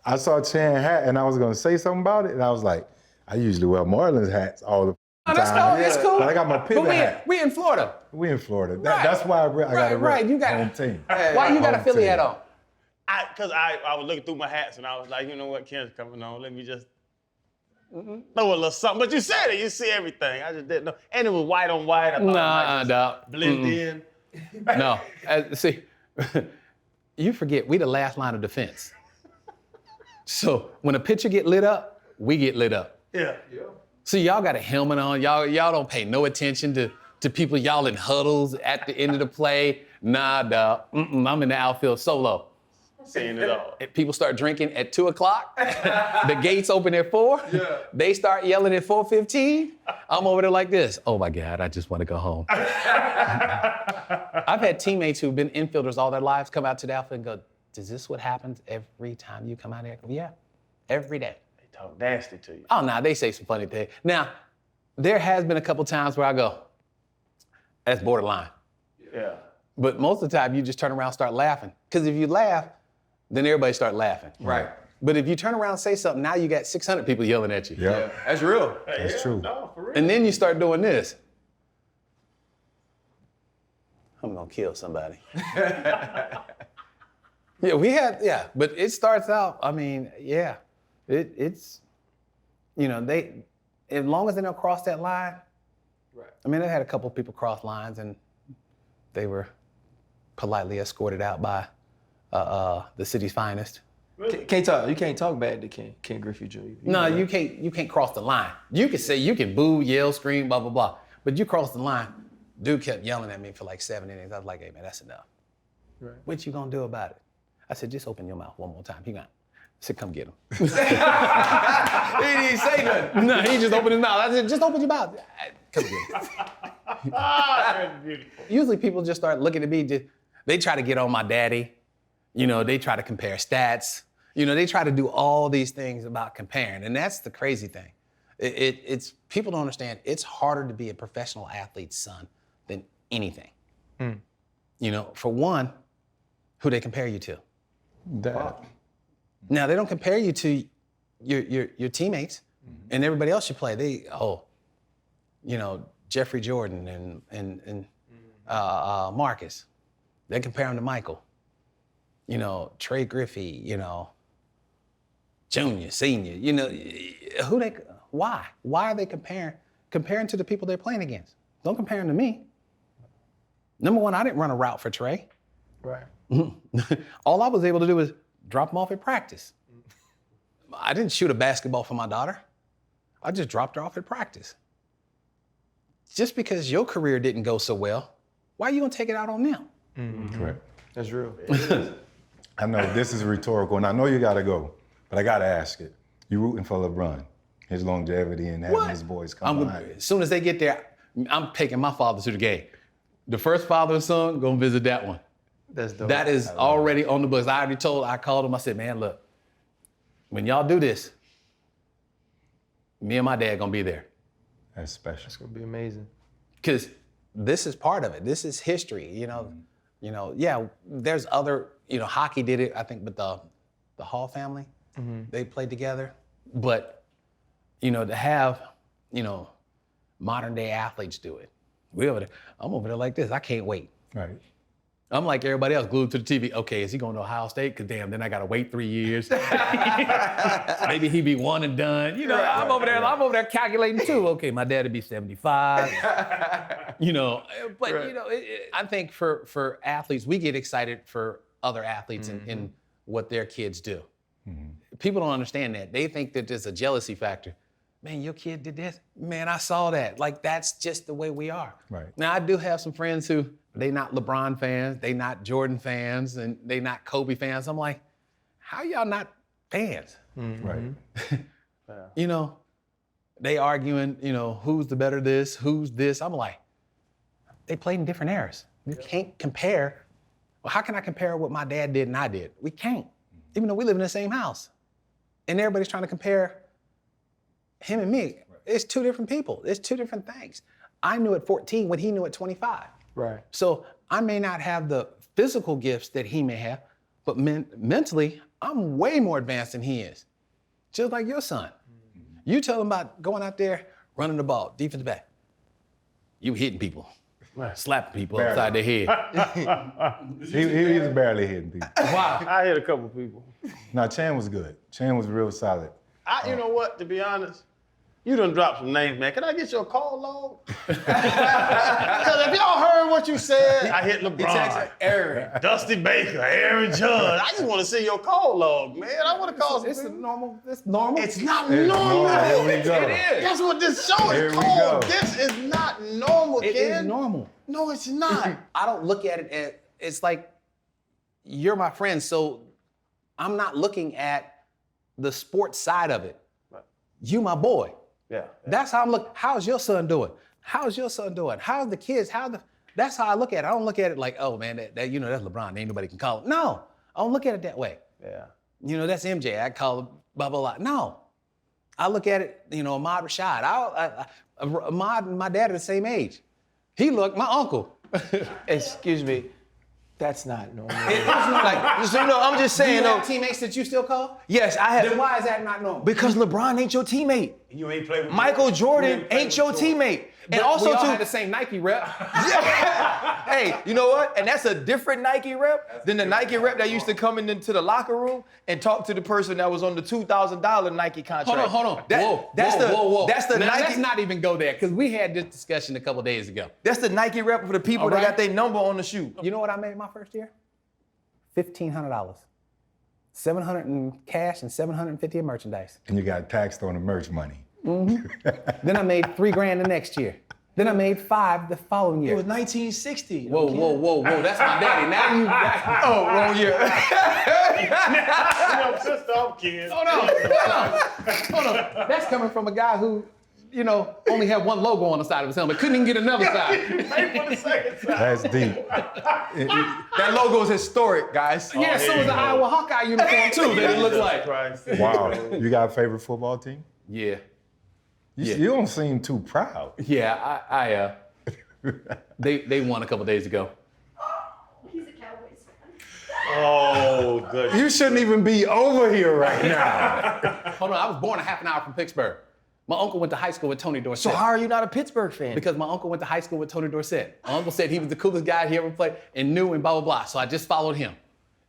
Speaker 4: I saw Chan hat and I was gonna say something about it, and I was like, I usually wear Marlins hats all the
Speaker 2: Oh, that's
Speaker 4: time.
Speaker 2: cool. It's cool.
Speaker 4: But I got my pivot
Speaker 2: But
Speaker 4: hat.
Speaker 2: we in Florida.
Speaker 4: We in Florida.
Speaker 2: Right.
Speaker 4: That's why I got a
Speaker 2: Right. You got
Speaker 4: home team.
Speaker 2: Why you got a
Speaker 4: Home
Speaker 2: Philly
Speaker 4: team.
Speaker 2: hat on?
Speaker 3: Because I was looking through my hats and I was like, you know what, Ken's coming on. Let me just throw a little something. But you said it. You see everything. I just didn't know. And it was white on white. I thought I might just
Speaker 2: Dog.
Speaker 3: blend in.
Speaker 2: No. See, you forget we the last line of defense. So when a pitcher get lit up, we get lit up.
Speaker 3: Yeah.
Speaker 2: So y'all got a helmet on. Y'all don't pay no attention to people. Y'all in huddles at the end of the play. Nah, dog. I'm in the outfield solo.
Speaker 3: Seeing it all.
Speaker 2: People start drinking at 2:00. The gates open at 4.
Speaker 1: Yeah.
Speaker 2: They start yelling at 4:15. I'm over there like this. Oh my God, I just want to go home. I've had teammates who've been infielders all their lives come out to the outfield and go, is this what happens every time you come out here? Yeah, every day.
Speaker 3: They talk nasty to you.
Speaker 2: Oh, nah, they say some funny things. Now, there has been a couple times where I go, that's borderline.
Speaker 3: Yeah.
Speaker 2: But most of the time, you just turn around and start laughing. Because if you laugh, then everybody start laughing.
Speaker 1: Right.
Speaker 2: But if you turn around and say something, now you got 600 people yelling at you.
Speaker 4: Yeah,
Speaker 1: That's real.
Speaker 4: that's true.
Speaker 3: No, for real.
Speaker 2: And then you start doing this. I'm gonna kill somebody. Yeah, but it starts out, I mean, yeah, it's, they, as long as they don't cross that line,
Speaker 1: Right.
Speaker 2: I mean, I had a couple people cross lines and they were politely escorted out by the city's finest.
Speaker 1: You can't talk bad to Ken Griffey Jr.
Speaker 2: You can't cross the line. You can boo, yell, scream, blah, blah, blah, but you cross the line. Dude kept yelling at me for like 7 innings. I was like, hey man, that's enough.
Speaker 1: Right.
Speaker 2: What you gonna do about it? I said, just open your mouth one more time. He got. I said, come get him.
Speaker 1: He didn't even say nothing.
Speaker 2: No, he just opened his mouth. I said, just open your mouth. Come get him.
Speaker 3: That's beautiful.
Speaker 2: Usually people just start looking at me. They try to get on my daddy. They try to compare stats. They try to do all these things about comparing, and that's the crazy thing. It's people don't understand. It's harder to be a professional athlete's son than anything. For one, who they compare you to.
Speaker 4: Dad.
Speaker 2: Now they don't compare you to your teammates and everybody else you play. Jeffrey Jordan and Marcus. They compare him to Michael. Trey Griffey. Junior, senior. Why? Why are they comparing to the people they're playing against? Don't compare them to me. Number one, I didn't run a route for Trey.
Speaker 1: Right.
Speaker 2: All I was able to do was drop him off at practice. I didn't shoot a basketball for my daughter. I just dropped her off at practice. Just because your career didn't go so well, why are you gonna take it out on them?
Speaker 4: Correct.
Speaker 1: That's real.
Speaker 4: I know this is rhetorical, and I know you gotta go, but I gotta ask it. You rooting for LeBron, his longevity and having his boys come behind.
Speaker 2: As soon as they get there, I'm taking my father to the game. The first father and son, gonna visit that one.
Speaker 1: That's dope.
Speaker 2: That is already on the books. I called him, I said, man, look, when y'all do this, me and my dad gonna be there.
Speaker 4: That's special.
Speaker 1: It's gonna be amazing.
Speaker 2: Because this is part of it. This is history, Yeah, there's other, hockey did it, I think, with the Hall family. They played together. But, to have, modern day athletes do it. I'm over there like this. I can't wait.
Speaker 4: Right.
Speaker 2: I'm like everybody else, glued to the TV. Okay, is he going to Ohio State? Because damn, then I got to wait 3 years. Maybe he be one and done. I'm over there calculating too. Okay, my dad'd be 75. But I think for athletes, we get excited for other athletes and what their kids do. People don't understand that. They think that there's a jealousy factor. Man, your kid did this. Man, I saw that. Like, that's just the way we are.
Speaker 4: Right.
Speaker 2: Now, I do have some friends who, they not LeBron fans, they not Jordan fans, and they not Kobe fans. I'm like, how y'all not fans?
Speaker 4: Right.
Speaker 2: They arguing, who's the better this, who's this. I'm like, they played in different eras. You can't compare. Well, how can I compare what my dad did and I did? We can't, even though we live in the same house. And everybody's trying to compare him and me. Right. It's two different people. It's two different things. I knew at 14 what he knew at 25.
Speaker 1: Right.
Speaker 2: So I may not have the physical gifts that he may have, but mentally, I'm way more advanced than he is. Just like your son. You tell him about going out there, running the ball, defensive back. You hitting people, slapping people upside their head.
Speaker 4: He's barely hitting people.
Speaker 2: Wow.
Speaker 3: I hit a couple people.
Speaker 4: No, Chan was good. Chan was real solid.
Speaker 3: You know what, to be honest, you done dropped some names, man. Can I get your call log? Because if y'all heard what you said, I hit LeBron,
Speaker 1: Aaron.
Speaker 3: Dusty Baker, Aaron Judge. I just want to see your call log, man. I want to call some
Speaker 2: It's
Speaker 3: people.
Speaker 2: normal. It's normal.
Speaker 3: It's not
Speaker 4: It's
Speaker 3: normal.
Speaker 4: normal. Here we go.
Speaker 2: It is.
Speaker 3: That's what this show
Speaker 4: Here
Speaker 3: is
Speaker 4: we
Speaker 3: called.
Speaker 4: go.
Speaker 3: This is not normal,
Speaker 2: It
Speaker 3: kid.
Speaker 2: is normal.
Speaker 3: No, it's not.
Speaker 2: I don't look at it as, it's like, you're my friend, so I'm not looking at the sports side of it.
Speaker 3: Right.
Speaker 2: You my boy.
Speaker 3: Yeah.
Speaker 2: That's how I'm looking. How's your son doing? How's your son doing? How's the kids? That's how I look at it. I don't look at it like, oh man, that's LeBron. Ain't nobody can call him. No, I don't look at it that way.
Speaker 3: Yeah.
Speaker 2: That's MJ. I call him blah, blah, blah. No, I look at it, Ahmad Rashad. Ahmad and my dad are the same age. He looked, my uncle.
Speaker 1: Excuse me. That's not normal.
Speaker 2: It's not like,
Speaker 1: I'm just saying,
Speaker 2: you
Speaker 1: though.
Speaker 2: have teammates that you still call?
Speaker 1: Yes, I have.
Speaker 2: Then why is that not normal?
Speaker 1: Because LeBron ain't your teammate.
Speaker 3: You ain't played with
Speaker 1: Michael Jordan
Speaker 3: you ain't played
Speaker 1: ain't your
Speaker 3: with Jordan.
Speaker 1: teammate. And also
Speaker 2: we all
Speaker 1: too,
Speaker 2: had the same Nike rep.
Speaker 1: hey, you know what? And that's a different Nike rep than the Nike rep that used to come into the locker room and talk to the person that was on the $2,000 Nike contract.
Speaker 2: Hold on.
Speaker 1: Whoa.
Speaker 2: That's the
Speaker 1: Nike.
Speaker 2: Let's not even go there, because we had this discussion a couple days ago.
Speaker 1: That's the Nike rep for the people
Speaker 2: All
Speaker 1: that
Speaker 2: right.
Speaker 1: got their number on the shoe.
Speaker 2: You know what I made my first year? $1,500. $700 in cash and $750 in merchandise.
Speaker 4: And you got taxed on the merch money.
Speaker 2: Then I made $3,000 the next year. Then I made $5,000 the following year.
Speaker 1: It was 1960.
Speaker 2: Whoa. That's my daddy. Now you got...
Speaker 1: Oh, wrong year.
Speaker 3: Pissed off kids.
Speaker 2: Hold on. That's coming from a guy who, only had one logo on the side of his helmet. Couldn't even get another side.
Speaker 3: Pay for the second side.
Speaker 4: That's deep.
Speaker 1: That logo is historic, guys.
Speaker 2: Yeah, so was the Iowa Hawkeye uniform too that it looked like.
Speaker 4: Wow. You got a favorite football team?
Speaker 2: Yeah.
Speaker 4: You don't seem too proud.
Speaker 2: Yeah, they won a couple days ago.
Speaker 5: He's a Cowboys fan.
Speaker 3: Oh, good.
Speaker 4: You shouldn't even be over here right now.
Speaker 2: Hold on, I was born a half an hour from Pittsburgh. My uncle went to high school with Tony Dorsett.
Speaker 1: So how are you not a Pittsburgh fan?
Speaker 2: Because my uncle went to high school with Tony Dorsett. My uncle said he was the coolest guy he ever played and knew and blah, blah, blah. So I just followed him.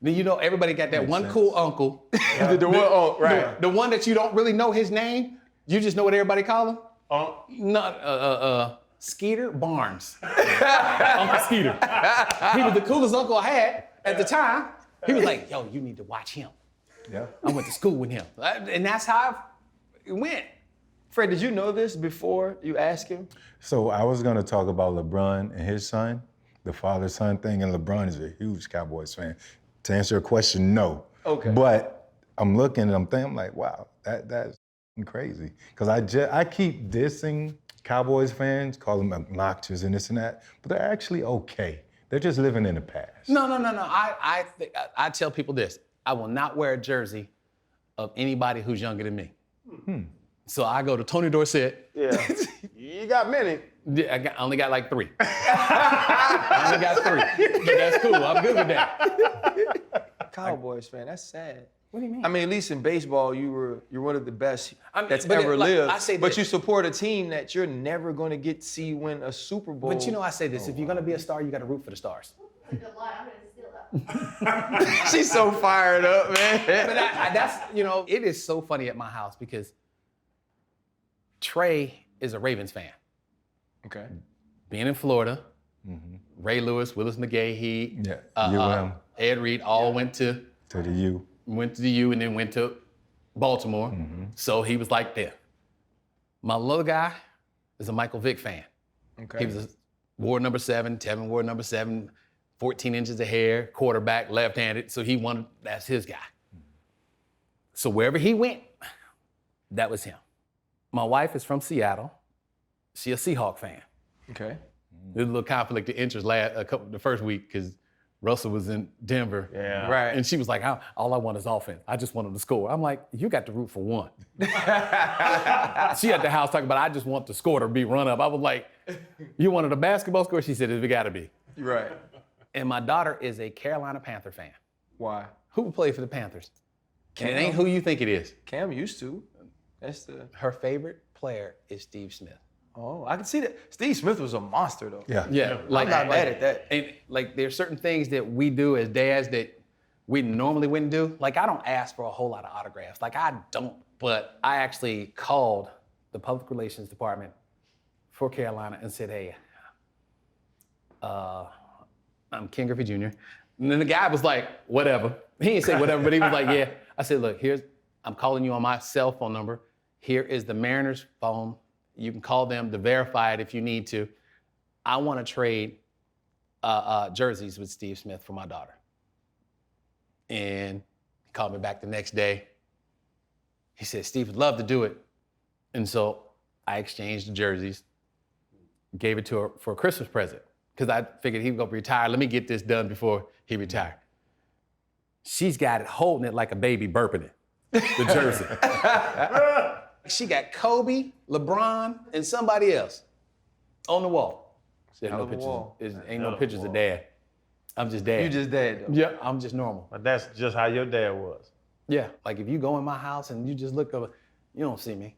Speaker 2: Then everybody got that one cool uncle.
Speaker 1: Right.
Speaker 2: The one that you don't really know his name. You just know what everybody call him? Skeeter Barnes. Uncle Skeeter. He was the coolest uncle I had at the time. He was like, yo, you need to watch him.
Speaker 4: Yeah.
Speaker 2: I went to school with him. And that's how it went.
Speaker 1: Fred, did you know this before you asked him?
Speaker 4: So I was gonna talk about LeBron and his son, the father-son thing, and LeBron is a huge Cowboys fan. To answer your question, no.
Speaker 1: Okay.
Speaker 4: But I'm looking and I'm thinking, I'm like, wow, that's crazy. Because I keep dissing Cowboys fans, call them obnoxious and this and that, but they're actually okay. They're just living in the past.
Speaker 2: No. I tell people this. I will not wear a jersey of anybody who's younger than me. So I go to Tony Dorsett.
Speaker 3: Yeah. You got many.
Speaker 2: I only got like 3. I only got 3. But that's cool. I'm good with that.
Speaker 1: Cowboys fan, that's sad.
Speaker 2: What do you mean?
Speaker 1: I mean, at least in baseball, you're one of the best that's
Speaker 2: but
Speaker 1: ever
Speaker 2: like,
Speaker 1: lived.
Speaker 2: I say
Speaker 1: but
Speaker 2: this.
Speaker 1: you support a team that you're never going to get to see win a Super Bowl.
Speaker 2: But I say this. If you're going to be a star, you got to root for the stars.
Speaker 5: That's a good lie. I'm gonna steal that.
Speaker 1: She's so fired up, man.
Speaker 2: But that's, it is so funny at my house because Trey is a Ravens fan.
Speaker 1: Okay.
Speaker 2: Being in Florida, Ray Lewis, Willis McGahee,
Speaker 4: UM
Speaker 2: Ed Reed all went to
Speaker 4: to the U.
Speaker 2: the U and then went to Baltimore. So he was like there. My little guy is a Michael Vick fan.
Speaker 1: Okay.
Speaker 2: He was a ward number 7, Tevin ward number 7, 14 inches of hair, quarterback, left-handed. So that's his guy. So wherever he went, that was him. My wife is from Seattle. She a Seahawk fan.
Speaker 1: Okay.
Speaker 2: There's a little conflict of interest the first week because Russell was in Denver.
Speaker 3: Yeah.
Speaker 1: Right.
Speaker 2: And she was like, all I want is offense. I just want him to score. I'm like, you got to root for one. She at the house talking about, I just want the score to be run up. I was like, you wanted a basketball score? She said, it got to be.
Speaker 1: Right.
Speaker 2: And my daughter is a Carolina Panther fan.
Speaker 1: Why?
Speaker 2: Who would play for the Panthers? And it ain't who you think it is.
Speaker 1: Cam used to.
Speaker 2: Her favorite player is Steve Smith.
Speaker 1: Oh, I can see that. Steve Smith was a monster, though.
Speaker 4: Yeah.
Speaker 2: Yeah,
Speaker 1: I'm not mad at that.
Speaker 2: And like, there's certain things that we do as dads that we normally wouldn't do. Like, I don't ask for a whole lot of autographs. Like, I don't. But I actually called the public relations department for Carolina and said, hey, I'm Ken Griffey Jr. And then the guy was like, whatever. He didn't say whatever, but he was like, yeah. I said, look, I'm calling you on my cell phone number. Here is the Mariners phone. You can call them to verify it if you need to. I want to trade jerseys with Steve Smith for my daughter. And he called me back the next day. He said, Steve would love to do it. And so I exchanged the jerseys, gave it to her for a Christmas present, because I figured he was going to retire. Let me get this done before he retired. She's got it, holding it like a baby, burping it, the jersey. She got Kobe, LeBron, and somebody else on the wall. There's no pictures. Ain't no pictures of dad. I'm just dad.
Speaker 1: You just dad, though.
Speaker 2: Yeah, I'm just normal.
Speaker 3: But that's just how your dad was.
Speaker 2: Yeah, like if you go in my house and you just look over, you don't see me.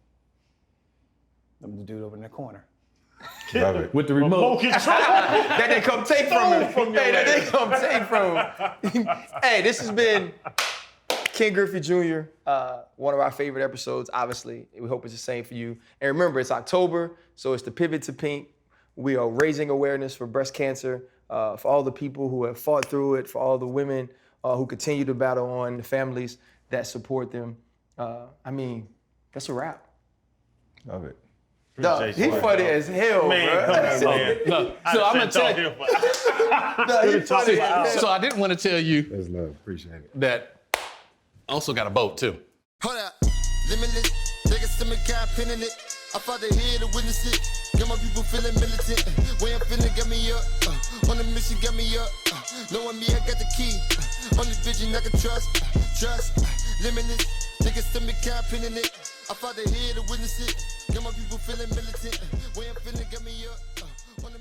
Speaker 2: I'm the dude over in the corner.
Speaker 4: Love it.
Speaker 2: with the remote.
Speaker 1: That they come take from him.
Speaker 3: From your
Speaker 1: Hey, that they
Speaker 3: ass.
Speaker 1: come take from him. Hey, this has been Ken Griffey Jr., one of our favorite episodes, obviously. We hope it's the same for you. And remember, it's October, so it's the Pivot to Pink. We are raising awareness for breast cancer, for all the people who have fought through it, for all the women who continue to battle on, the families that support them. I mean, that's a wrap.
Speaker 4: Love it.
Speaker 1: Dog, he funny as hell,
Speaker 3: Man,
Speaker 1: bro.
Speaker 3: come on, man.
Speaker 2: Look, so I'm gonna tell you.
Speaker 1: Dog, he funny as hell.
Speaker 2: So I didn't want to tell you
Speaker 4: That's love. Appreciate it.
Speaker 2: that I also got a boat too.
Speaker 6: Hold up, limitless. Niggas to me, got pin in it. I fought the head to witness it. Got my people feeling militant. Way I'm feeling, got me up. On the mission, got me up. Knowing me, I got the key. Only vision I can trust. Limitless. Niggas to me, got pin in it. I fought the head to witness it. Got my people feeling militant. Way I'm feeling, got me up. On the